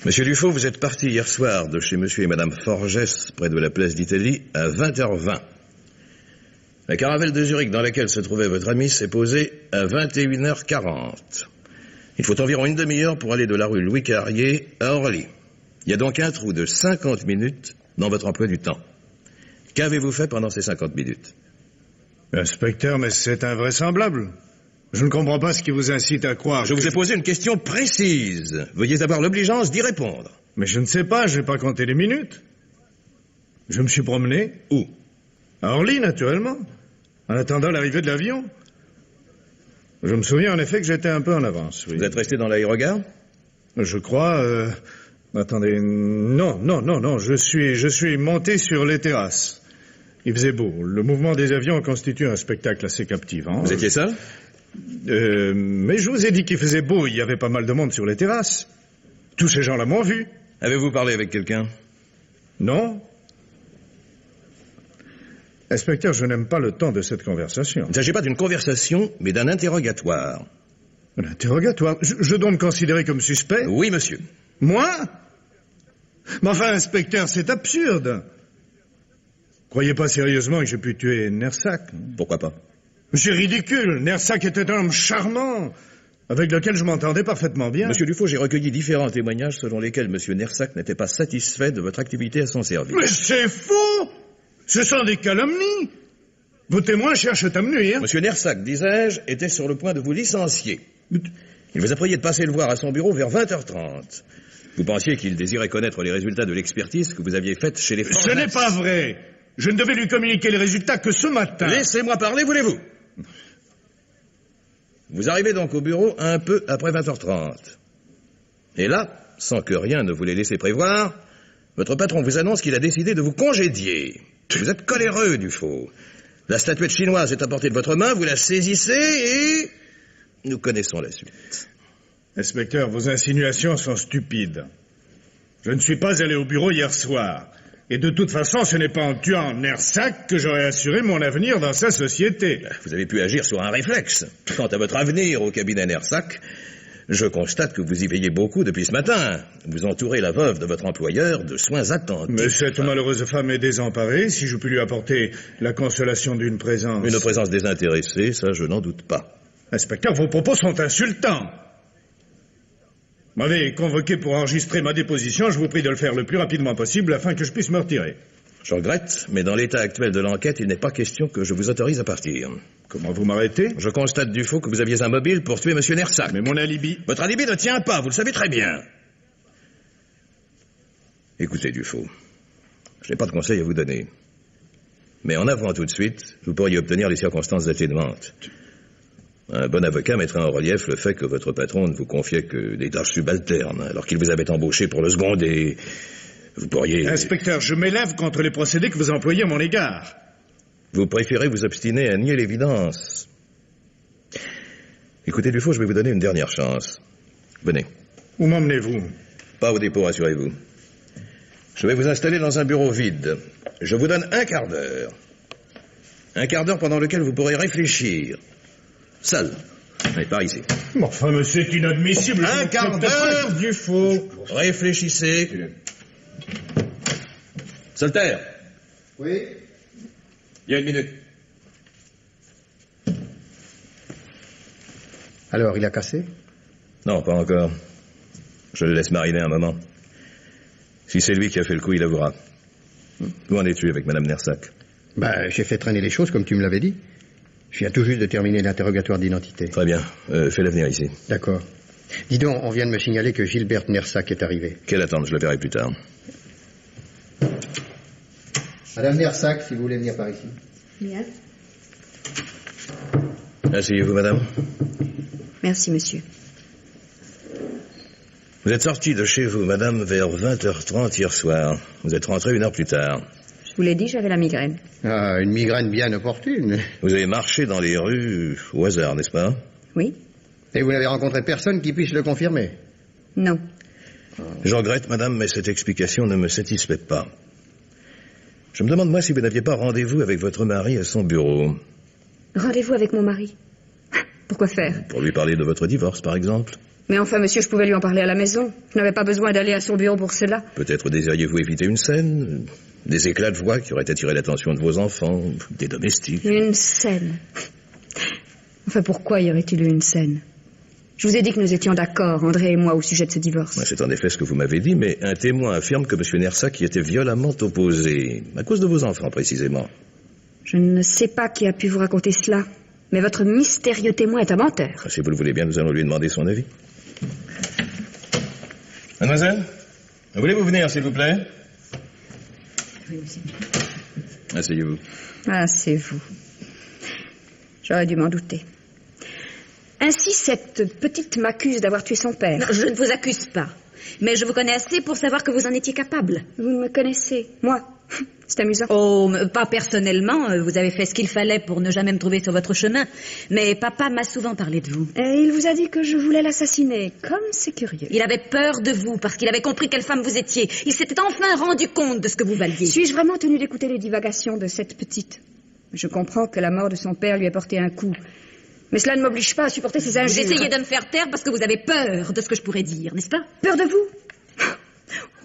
Monsieur Dufaux, vous êtes parti hier soir de chez monsieur et madame Forgès, près de la place d'Italie, à 20h20. La caravelle de Zurich dans laquelle se trouvait votre ami s'est posée à 21h40. Il faut environ une demi-heure pour aller de la rue Louis Carrier à Orly. Il y a donc un trou de 50 minutes dans votre emploi du temps. Qu'avez-vous fait pendant ces 50 minutes? Inspecteur, mais c'est invraisemblable. Je ne comprends pas ce qui vous incite à croire. Je vous ai posé une question précise. Veuillez avoir l'obligeance d'y répondre. Mais je ne sais pas, je n'ai pas compté les minutes. Je me suis promené. Où? À Orly, naturellement. En attendant l'arrivée de l'avion. Je me souviens en effet que j'étais un peu en avance, oui. Vous êtes resté dans l'aérogare? Je crois... Attendez... Non. Je suis monté sur les terrasses. Il faisait beau. Le mouvement des avions constitue un spectacle assez captivant. Vous étiez seul? Mais je vous ai dit qu'il faisait beau. Il y avait pas mal de monde sur les terrasses. Tous ces gens-là m'ont vu. Avez-vous parlé avec quelqu'un? Non. Inspecteur, je n'aime pas le temps de cette conversation. Il ne s'agit pas d'une conversation, mais d'un interrogatoire. Un interrogatoire? Je dois me considérer comme suspect? Oui, monsieur. Moi? Mais enfin, inspecteur, c'est absurde. Croyez pas sérieusement que j'ai pu tuer Nersac? Pourquoi pas? C'est ridicule. Nersac était un homme charmant, avec lequel je m'entendais parfaitement bien. Monsieur Dufaux, j'ai recueilli différents témoignages selon lesquels monsieur Nersac n'était pas satisfait de votre activité à son service. Mais c'est faux! Ce sont des calomnies. Vos témoins cherchent à me nuire. Monsieur Nersac, disais-je, était sur le point de vous licencier. Il vous a prié de passer le voir à son bureau vers 20h30. Vous pensiez qu'il désirait connaître les résultats de l'expertise que vous aviez faite chez les forces. Ce n'est pas vrai. Je ne devais lui communiquer les résultats que ce matin. Laissez-moi parler, voulez-vous? Vous arrivez donc au bureau un peu après 20h30. Et là, sans que rien ne vous l'ait laissé prévoir, votre patron vous annonce qu'il a décidé de vous congédier. Vous êtes coléreux, Dufaux. La statuette chinoise est à portée de votre main, vous la saisissez et... nous connaissons la suite. Inspecteur, vos insinuations sont stupides. Je ne suis pas allé au bureau hier soir. Et de toute façon, ce n'est pas en tuant Nersac que j'aurais assuré mon avenir dans sa société. Vous avez pu agir sur un réflexe. Quant à votre avenir au cabinet Nersac, je constate que vous y veillez beaucoup depuis ce matin. Vous entourez la veuve de votre employeur de soins attentifs. Mais cette malheureuse femme est désemparée. Si je puis lui apporter la consolation d'une présence... Une présence désintéressée, ça je n'en doute pas. Inspecteur, vos propos sont insultants. Vous m'avez convoqué pour enregistrer ma déposition. Je vous prie de le faire le plus rapidement possible afin que je puisse me retirer. Je regrette, mais dans l'état actuel de l'enquête, il n'est pas question que je vous autorise à partir. Comment vous m'arrêtez? Je constate Dufaux que vous aviez un mobile pour tuer monsieur Nersac. Mais mon alibi... Votre alibi ne tient pas, vous le savez très bien. Écoutez, Dufaux, je n'ai pas de conseil à vous donner. Mais en avouant tout de suite, vous pourriez obtenir les circonstances atténuantes. Un bon avocat mettrait en relief le fait que votre patron ne vous confiait que des tâches subalternes, alors qu'il vous avait embauché pour le seconder. Vous pourriez... Inspecteur, je m'élève contre les procédés que vous employez à mon égard. Vous préférez vous obstiner à nier l'évidence. Écoutez, Dufaux, je vais vous donner une dernière chance. Venez. Où m'emmenez-vous? Pas au dépôt, rassurez-vous. Je vais vous installer dans un bureau vide. Je vous donne un quart d'heure. Un quart d'heure pendant lequel vous pourrez réfléchir. Seul. Allez, par ici. Mais enfin, mais c'est inadmissible. Un quart d'heure, Dufaux. Réfléchissez. Soltaire. Oui? Il y a une minute. Alors, il a cassé? Non, pas encore. Je le laisse mariner un moment. Si c'est lui qui a fait le coup, il avouera. Où en es-tu avec Madame Nersac? J'ai fait traîner les choses comme tu me l'avais dit. Je viens tout juste de terminer l'interrogatoire d'identité. Très bien. Fais-la venir ici. D'accord. Dis donc, on vient de me signaler que Gilberte Nersac est arrivée. Quelle attente, je la verrai plus tard. Madame Nersac, si vous voulez venir par ici. Bien. Asseyez-vous, madame. Merci, monsieur. Vous êtes sortie de chez vous, madame, vers 20h30 hier soir. Vous êtes rentrée 1 heure plus tard. Je vous l'ai dit, j'avais la migraine. Ah, une migraine bien opportune. Vous avez marché dans les rues au hasard, n'est-ce pas? Oui? Et vous n'avez rencontré personne qui puisse le confirmer? Non. Je regrette, madame, mais cette explication ne me satisfait pas. Je me demande, moi, si vous n'aviez pas rendez-vous avec votre mari à son bureau. Rendez-vous avec mon mari. Pourquoi faire? Pour lui parler de votre divorce, par exemple. Mais enfin, monsieur, je pouvais lui en parler à la maison. Je n'avais pas besoin d'aller à son bureau pour cela. Peut-être désiriez-vous éviter une scène, des éclats de voix qui auraient attiré l'attention de vos enfants, des domestiques. Une scène. Enfin, pourquoi y aurait-il eu une scène? Je vous ai dit que nous étions d'accord, André et moi, au sujet de ce divorce. C'est en effet ce que vous m'avez dit, mais un témoin affirme que M. Nersac y était violemment opposé, à cause de vos enfants précisément. Je ne sais pas qui a pu vous raconter cela, mais votre mystérieux témoin est un menteur. Si vous le voulez bien, nous allons lui demander son avis. Mademoiselle, voulez-vous venir, s'il vous plaît? Oui, monsieur. Asseyez-vous. Ah, c'est vous. J'aurais dû m'en douter. Ainsi, cette petite m'accuse d'avoir tué son père. Non, je ne vous accuse pas. Mais je vous connais assez pour savoir que vous en étiez capable. Vous me connaissez, moi. C'est amusant. Oh, pas personnellement. Vous avez fait ce qu'il fallait pour ne jamais me trouver sur votre chemin. Mais papa m'a souvent parlé de vous. Et il vous a dit que je voulais l'assassiner. Comme c'est curieux. Il avait peur de vous parce qu'il avait compris quelle femme vous étiez. Il s'était enfin rendu compte de ce que vous valiez. Suis-je vraiment tenue d'écouter les divagations de cette petite? Je comprends que la mort de son père lui a porté un coup. Mais cela ne m'oblige pas à supporter ses injures. Vous essayez de me faire taire parce que vous avez peur de ce que je pourrais dire, n'est-ce pas? Peur de vous?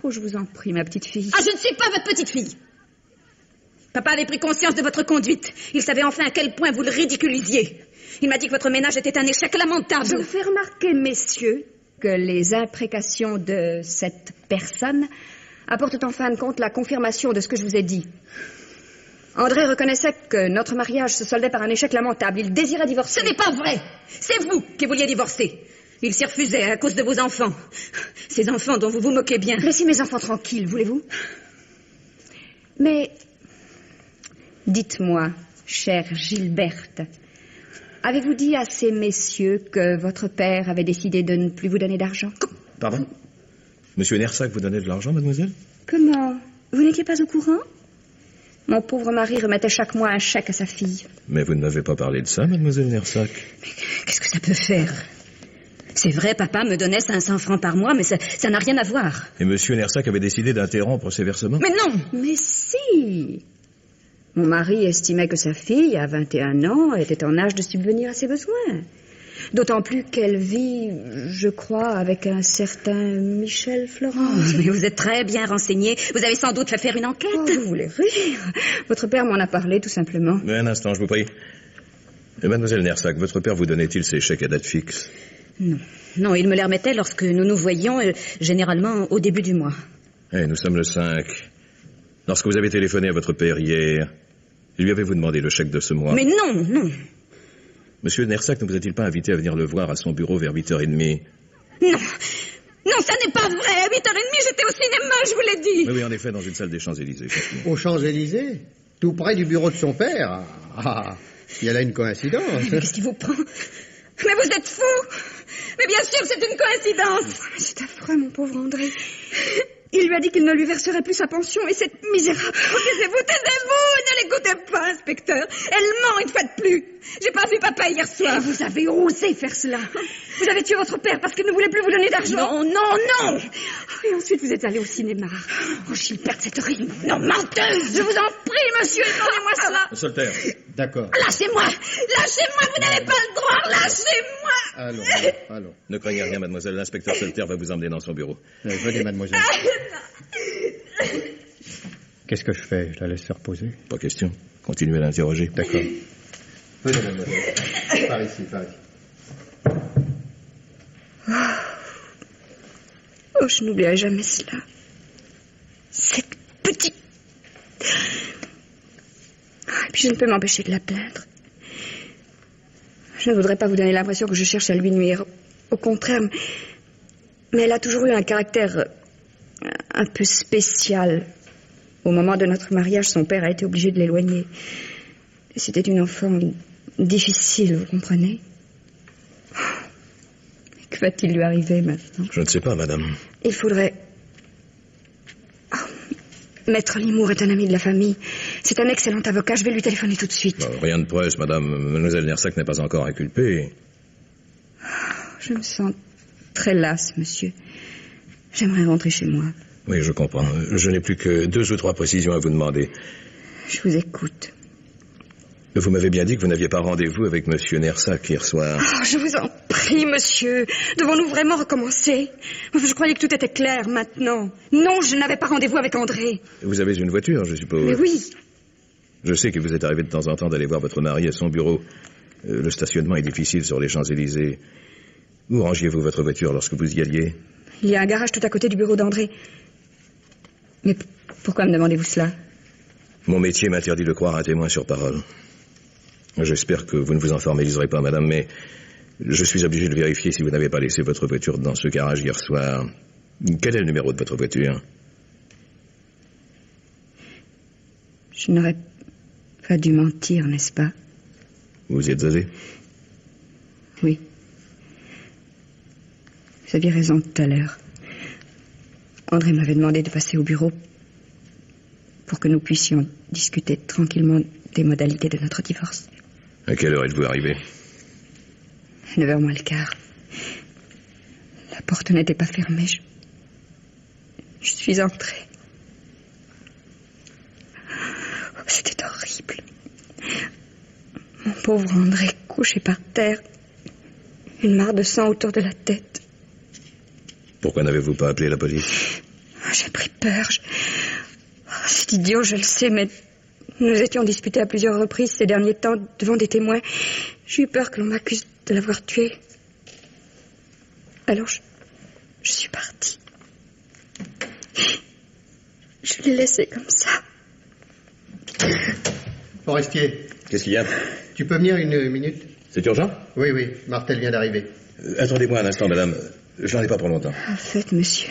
Oh, je vous en prie, ma petite fille. Ah, je ne suis pas votre petite fille. Papa avait pris conscience de votre conduite. Il savait enfin à quel point vous le ridiculisiez. Il m'a dit que votre ménage était un échec lamentable. Je vous fais remarquer, messieurs, que les imprécations de cette personne apportent en fin de compte la confirmation de ce que je vous ai dit. André reconnaissait que notre mariage se soldait par un échec lamentable. Il désirait divorcer. Ce n'est pas vrai. C'est vous qui vouliez divorcer. Il s'y refusait à cause de vos enfants. Ces enfants dont vous vous moquez bien. Laissez mes enfants tranquilles, voulez-vous? Mais, dites-moi, chère Gilberte, avez-vous dit à ces messieurs que votre père avait décidé de ne plus vous donner d'argent? Pardon? Monsieur Nersac vous donnait de l'argent, mademoiselle? Comment? Vous n'étiez pas au courant? Mon pauvre mari remettait chaque mois un chèque à sa fille. Mais vous ne m'avez pas parlé de ça, mademoiselle Nersac. Mais qu'est-ce que ça peut faire? C'est vrai, papa me donnait 500 francs par mois, mais ça n'a rien à voir. Et monsieur Nersac avait décidé d'interrompre ses versements? Mais non! Mais si! Mon mari estimait que sa fille, à 21 ans, était en âge de subvenir à ses besoins. D'autant plus qu'elle vit, je crois, avec un certain Michel Florent. Oh, mais vous êtes très bien renseigné. Vous avez sans doute fait faire une enquête. Oh, vous voulez rire? Votre père m'en a parlé, tout simplement. Mais un instant, je vous prie. Mademoiselle Nersac, votre père vous donnait-il ses chèques à date fixe? Non. Non, il me les remettait lorsque nous nous voyions, généralement au début du mois. Nous sommes le 5. Lorsque vous avez téléphoné à votre père hier, lui avez-vous demandé le chèque de ce mois? Mais non, non. Monsieur Nersac ne vous a-t-il pas invité à venir le voir à son bureau vers 8h30? Non. Non, ça n'est pas vrai. À 8h30, j'étais au cinéma, je vous l'ai dit. Oui, en effet, dans une salle des Champs-Élysées. Aux Champs-Élysées? Tout près du bureau de son père? Ah, il y a là une coïncidence. Mais qu'est-ce qui vous prend? Mais vous êtes fou! Mais bien sûr, c'est une coïncidence! C'est affreux, mon pauvre André. Il lui a dit qu'il ne lui verserait plus sa pension, et cette misérable... Taisez-vous, taisez-vous! Ne l'écoutez pas, inspecteur! Elle ment une fois de plus! J'ai pas vu papa hier soir! Et vous avez osé faire cela! Vous avez tué votre père parce qu'il ne voulait plus vous donner d'argent! Non, non, non! Et ensuite, vous êtes allé au cinéma. Oh, Gilberte, c'est horrible! Non, menteuse! Je vous en prie, monsieur, donnez-moi cela! Soltaire. D'accord. Lâchez-moi! Lâchez-moi, vous n'avez pas le droit! Lâchez-moi! Allons. Ne craignez rien, mademoiselle. L'inspecteur Soltaire va vous emmener dans son bureau. Venez, mademoiselle. Qu'est-ce que je fais? Je la laisse se reposer? Pas question. Continuez à l'interroger. D'accord. Venez, mademoiselle. Par ici, par ici. Oh, je n'oublierai jamais cela. Cette petite... Et puis je ne peux m'empêcher de la plaindre. Je ne voudrais pas vous donner l'impression que je cherche à lui nuire. Au contraire, mais elle a toujours eu un caractère un peu spécial. Au moment de notre mariage, son père a été obligé de l'éloigner. C'était une enfant difficile, vous comprenez? Que va-t-il lui arriver maintenant? Je ne sais pas, madame. Il faudrait... Oh, Maître Limour est un ami de la famille. C'est un excellent avocat. Je vais lui téléphoner tout de suite. Rien de presse, madame. Mademoiselle Nersac n'est pas encore inculpée. Je me sens très lasse, monsieur. J'aimerais rentrer chez moi. Oui, je comprends. Je n'ai plus que 2 ou 3 précisions à vous demander. Je vous écoute. Vous m'avez bien dit que vous n'aviez pas rendez-vous avec monsieur Nersac hier soir. Oh, je vous en prie, monsieur. Devons-nous vraiment recommencer? Je croyais que tout était clair maintenant. Non, je n'avais pas rendez-vous avec André. Vous avez une voiture, je suppose? Mais oui. Je sais qu'il vous est arrivé de temps en temps d'aller voir votre mari à son bureau. Le stationnement est difficile sur les Champs-Élysées. Où rangiez-vous votre voiture lorsque vous y alliez? Il y a un garage tout à côté du bureau d'André. Mais pourquoi me demandez-vous cela? Mon métier m'interdit de croire un témoin sur parole. J'espère que vous ne vous en formaliserez pas, madame, mais je suis obligé de vérifier si vous n'avez pas laissé votre voiture dans ce garage hier soir. Quel est le numéro de votre voiture? Je n'aurais pas dû mentir, n'est-ce pas? Vous y êtes allé? Oui. Vous aviez raison tout à l'heure. André m'avait demandé de passer au bureau pour que nous puissions discuter tranquillement des modalités de notre divorce. À quelle heure êtes-vous arrivé? 9h moins le quart. La porte n'était pas fermée. Je suis entrée. Oh, c'était horrible. Mon pauvre André couché par terre. Une mare de sang autour de la tête. Pourquoi n'avez-vous pas appelé la police? J'ai pris peur. Oh, c'est idiot, je le sais, mais nous étions disputés à plusieurs reprises ces derniers temps devant des témoins. J'ai eu peur que l'on m'accuse de l'avoir tué. Alors je suis partie. Je l'ai laissé comme ça. Forestier, Qu'est-ce qu'il y a? tu peux venir une minute? C'est urgent? Oui, oui, Martel vient d'arriver. Attendez-moi un instant, madame. Je n'en ai pas pour longtemps. En fait, monsieur.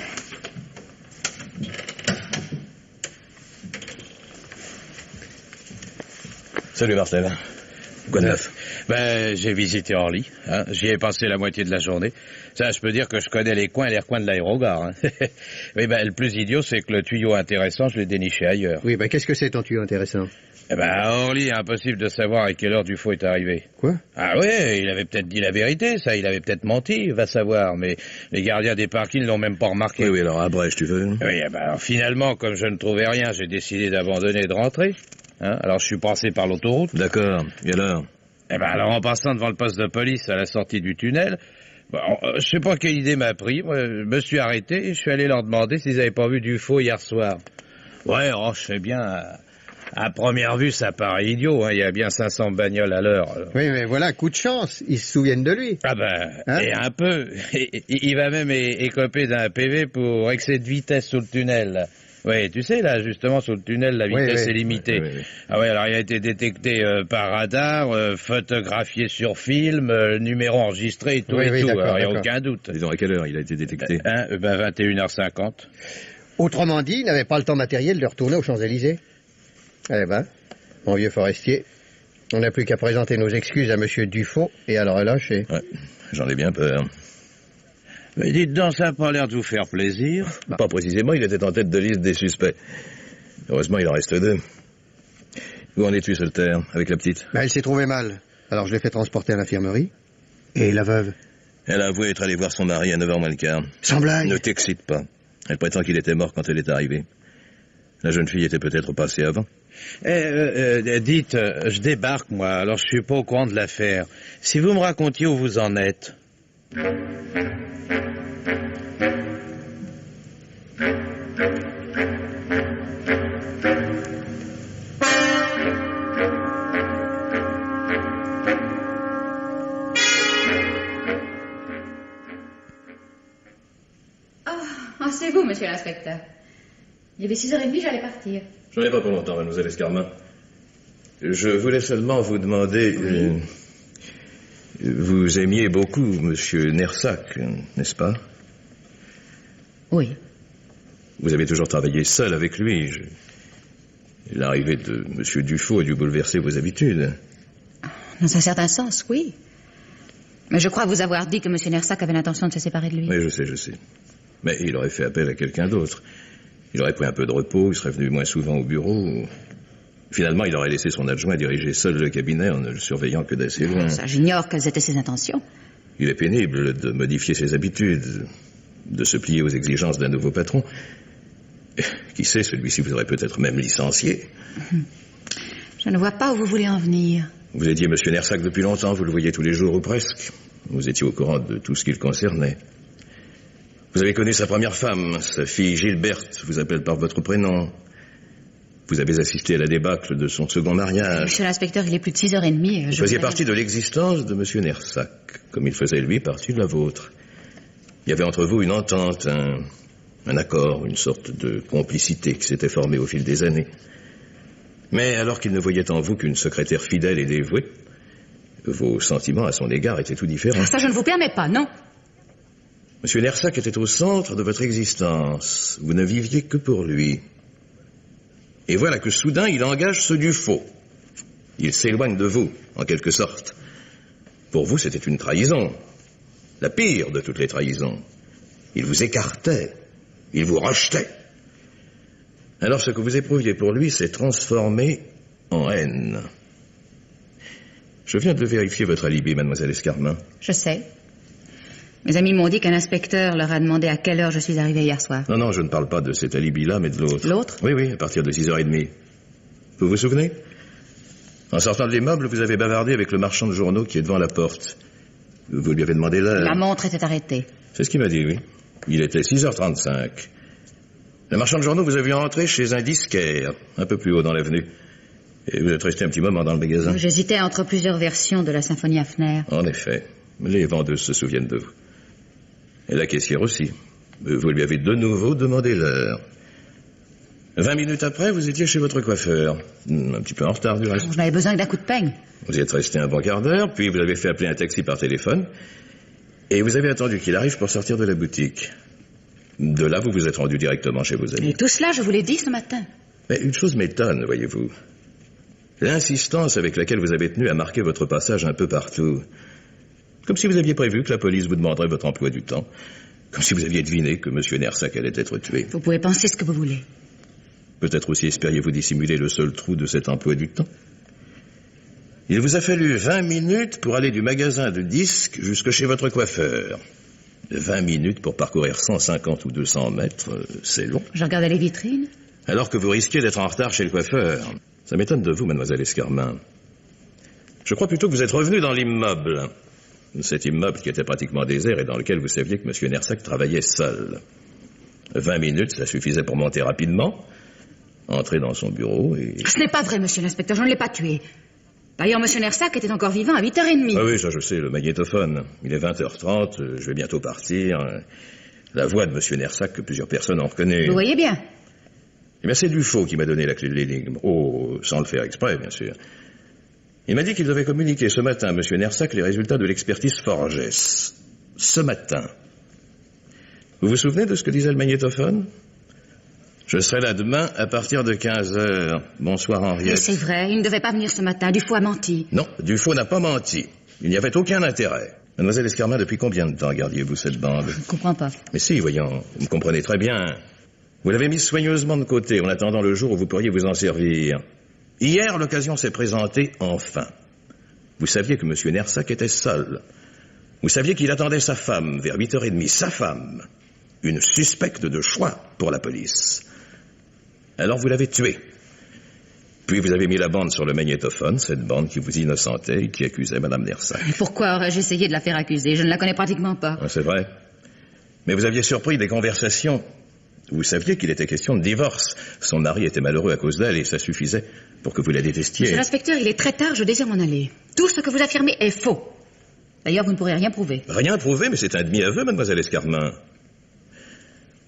Salut, Martel. Quoi de neuf? Ben, j'ai visité Orly. Hein. J'y ai passé la moitié de la journée. Ça, je peux dire que je connais les coins et les recoins de l'aérogare. Hein. Mais ben, le plus idiot, c'est que le tuyau intéressant, je l'ai déniché ailleurs. Oui, qu'est-ce que c'est ton tuyau intéressant? Eh ben, à Orly, impossible de savoir à quelle heure Dufaux est arrivé. Quoi? Ah ouais, il avait peut-être dit la vérité, ça, il avait peut-être menti, va savoir. Mais les gardiens des parkings l'ont même pas remarqué. Oui, alors abrège, tu veux? Oui, eh ben, alors, finalement, comme je ne trouvais rien, j'ai décidé d'abandonner et de rentrer. Hein. Alors, je suis passé par l'autoroute. D'accord. Et alors? Eh ben, alors, en passant devant le poste de police à la sortie du tunnel, je sais pas quelle idée m'a pris. Moi, je me suis arrêté et je suis allé leur demander s'ils avaient pas vu Dufaux hier soir. Ouais, oh, je sais bien. À première vue, ça paraît idiot. Hein. Il y a bien 500 bagnoles à l'heure. Alors. Oui, mais voilà, coup de chance. Ils se souviennent de lui. Ah ben, Hein? et un peu. Il va même écoper d'un PV pour excès de vitesse sous le tunnel. Oui, tu sais, là, justement, sous le tunnel, la vitesse est limitée. Oui. Ah ouais, alors il a été détecté par radar, photographié sur film, numéro enregistré et tout Oui, et tout. d'accord, Alors il n'y a d'accord. aucun doute. Disons, à quelle heure il a été détecté? 21h50. Autrement dit, il n'avait pas le temps matériel de retourner aux Champs-Élysées. Eh ben, mon vieux Forestier, on n'a plus qu'à présenter nos excuses à Monsieur Dufaux et à le relâcher. Ouais, j'en ai bien peur. Mais dites donc, ça n'a pas l'air de vous faire plaisir. Pas précisément, il était en tête de liste des suspects. Heureusement, il en reste 2. Où en es-tu, Solitaire, avec la petite? Elle s'est trouvée mal. Alors je l'ai fait transporter à l'infirmerie. Et la veuve? Elle a avoué être allée voir son mari à 9h moins le quart. Sans blague. Ne t'excite pas. Elle prétend qu'il était mort quand elle est arrivée. La jeune fille était peut-être passée avant. Dites, je débarque, moi, alors je suis pas au courant de l'affaire. Si vous me racontiez où vous en êtes. Ah, c'est vous, monsieur l'inspecteur. Il y avait 6h30, j'allais partir. J'en ai pas pour longtemps, mademoiselle Escarmin. Je voulais seulement vous demander... vous aimiez beaucoup monsieur Nersac, n'est-ce pas? Oui. Vous avez toujours travaillé seul avec lui. L'arrivée de monsieur Dufaux a dû bouleverser vos habitudes. Dans un certain sens, oui. Mais je crois vous avoir dit que monsieur Nersac avait l'intention de se séparer de lui. Oui, je sais. Mais il aurait fait appel à quelqu'un d'autre. Il aurait pris un peu de repos, il serait venu moins souvent au bureau. Finalement, il aurait laissé son adjoint diriger seul le cabinet en ne le surveillant que d'assez loin. Ça, j'ignore quelles étaient ses intentions. Il est pénible de modifier ses habitudes, de se plier aux exigences d'un nouveau patron. Qui sait, celui-ci vous aurait peut-être même licencié. Je ne vois pas où vous voulez en venir. Vous étiez monsieur Nersac depuis longtemps, vous le voyez tous les jours ou presque. Vous étiez au courant de tout ce qui le concernait. Vous avez connu sa première femme, sa fille Gilberte, vous appelle par votre prénom. Vous avez assisté à la débâcle de son second mariage. Monsieur l'inspecteur, il est plus de 6h30. Vous faisiez partie de l'existence de M. Nersac, comme il faisait, lui, partie de la vôtre. Il y avait entre vous une entente, un accord, une sorte de complicité qui s'était formée au fil des années. Mais alors qu'il ne voyait en vous qu'une secrétaire fidèle et dévouée, vos sentiments à son égard étaient tout différents. Ça, je ne vous permets pas, non. M. Nersac était au centre de votre existence. Vous ne viviez que pour lui. Et voilà que soudain, il engage ceux du faux. Il s'éloigne de vous, en quelque sorte. Pour vous, c'était une trahison. La pire de toutes les trahisons. Il vous écartait. Il vous rejetait. Alors ce que vous éprouviez pour lui s'est transformé en haine. Je viens de vérifier votre alibi, mademoiselle Escarmin. Je sais. Mes amis m'ont dit qu'un inspecteur leur a demandé à quelle heure je suis arrivé hier soir. Non, je ne parle pas de cet alibi-là, mais de l'autre. L'autre? Oui, à partir de 6h30. Vous vous souvenez? En sortant de l'immeuble, vous avez bavardé avec le marchand de journaux qui est devant la porte. Vous lui avez demandé l'heure. La montre était arrêtée. C'est ce qu'il m'a dit, oui. Il était 6h35. Le marchand de journaux vous a vu entrer chez un disquaire, un peu plus haut dans l'avenue. Et vous êtes resté un petit moment dans le magasin. J'hésitais entre plusieurs versions de la symphonie Hafner. En effet. Les vendeuses se souviennent de vous. Et la caissière aussi. Vous lui avez de nouveau demandé l'heure. 20 minutes après, vous étiez chez votre coiffeur. Un petit peu en retard, du reste. Je n'avais besoin que d'un coup de peigne. Vous y êtes resté un bon quart d'heure, puis vous avez fait appeler un taxi par téléphone. Et vous avez attendu qu'il arrive pour sortir de la boutique. De là, vous vous êtes rendu directement chez vos amis. Et tout cela, je vous l'ai dit ce matin. Mais une chose m'étonne, voyez-vous. L'insistance avec laquelle vous avez tenu à marquer votre passage un peu partout. Comme si vous aviez prévu que la police vous demanderait votre emploi du temps. Comme si vous aviez deviné que M. Nersac allait être tué. Vous pouvez penser ce que vous voulez. Peut-être aussi espériez-vous dissimuler le seul trou de cet emploi du temps. Il vous a fallu 20 minutes pour aller du magasin de disques jusque chez votre coiffeur. 20 minutes pour parcourir 150 ou 200 mètres, c'est long. Je regardais les vitrines. Alors que vous risquiez d'être en retard chez le coiffeur. Ça m'étonne de vous, mademoiselle Escarmin. Je crois plutôt que vous êtes revenu dans l'immeuble. Cet immeuble qui était pratiquement désert et dans lequel vous saviez que M. Nersac travaillait seul. 20 minutes, ça suffisait pour monter rapidement, entrer dans son bureau et... Ce n'est pas vrai, monsieur l'inspecteur, je ne l'ai pas tué. D'ailleurs, monsieur Nersac était encore vivant à 8h30. Ah oui, ça je sais, le magnétophone. Il est 20h30, je vais bientôt partir. La voix de M. Nersac que plusieurs personnes ont reconnue. Vous voyez bien. Eh bien, c'est Dufaux qui m'a donné la clé de l'énigme. Oh, sans le faire exprès, bien sûr. Il m'a dit qu'il devait communiquer ce matin à M. Nersac les résultats de l'expertise Forges. Ce matin. Vous vous souvenez de ce que disait le magnétophone? Je serai là demain à partir de 15h. Bonsoir, Henriette. Mais c'est vrai, il ne devait pas venir ce matin. Dufaux a menti. Non, Dufaux n'a pas menti. Il n'y avait aucun intérêt. Mademoiselle Escarmin, depuis combien de temps gardiez-vous cette bande? Je ne comprends pas. Mais si, voyons, vous me comprenez très bien. Vous l'avez mise soigneusement de côté en attendant le jour où vous pourriez vous en servir. Hier, l'occasion s'est présentée enfin. Vous saviez que M. Nersac était seul. Vous saviez qu'il attendait sa femme vers 8h30. Sa femme. Une suspecte de choix pour la police. Alors vous l'avez tuée. Puis vous avez mis la bande sur le magnétophone, cette bande qui vous innocentait et qui accusait Mme Nersac. Et pourquoi aurais-je essayé de la faire accuser? Je ne la connais pratiquement pas. Ouais, c'est vrai. Mais vous aviez surpris des conversations. Vous saviez qu'il était question de divorce. Son mari était malheureux à cause d'elle et ça suffisait pour que vous la détestiez. Monsieur l'inspecteur, il est très tard, je désire m'en aller. Tout ce que vous affirmez est faux. D'ailleurs, vous ne pourrez rien prouver. Rien prouver, mais c'est un demi-aveu, mademoiselle Escarmin.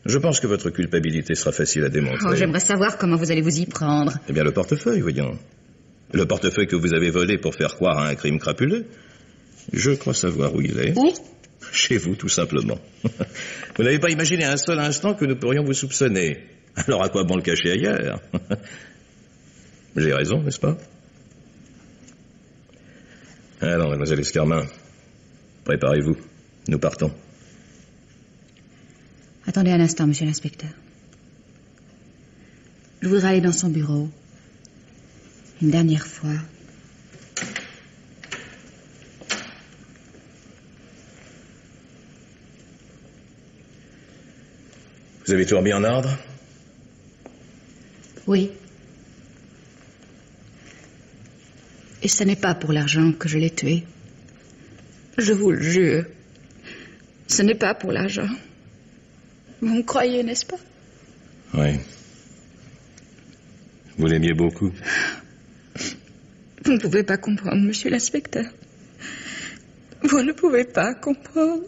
Je pense que votre culpabilité sera facile à démontrer. Oh, j'aimerais savoir comment vous allez vous y prendre. Eh bien, le portefeuille, voyons. Le portefeuille que vous avez volé pour faire croire à un crime crapuleux. Je crois savoir où il est. Où? Chez vous, tout simplement. Vous n'avez pas imaginé un seul instant que nous pourrions vous soupçonner. Alors à quoi bon le cacher ailleurs? J'ai raison, n'est-ce pas? Alors, mademoiselle Escarmin, préparez-vous. Nous partons. Attendez un instant, monsieur l'inspecteur. Je voudrais aller dans son bureau. Une dernière fois. Vous avez tout remis en ordre? Oui. Et ce n'est pas pour l'argent que je l'ai tué. Je vous le jure. Ce n'est pas pour l'argent. Vous me croyez, n'est-ce pas? Oui. Vous l'aimiez beaucoup? Vous ne pouvez pas comprendre, monsieur l'inspecteur. Vous ne pouvez pas comprendre.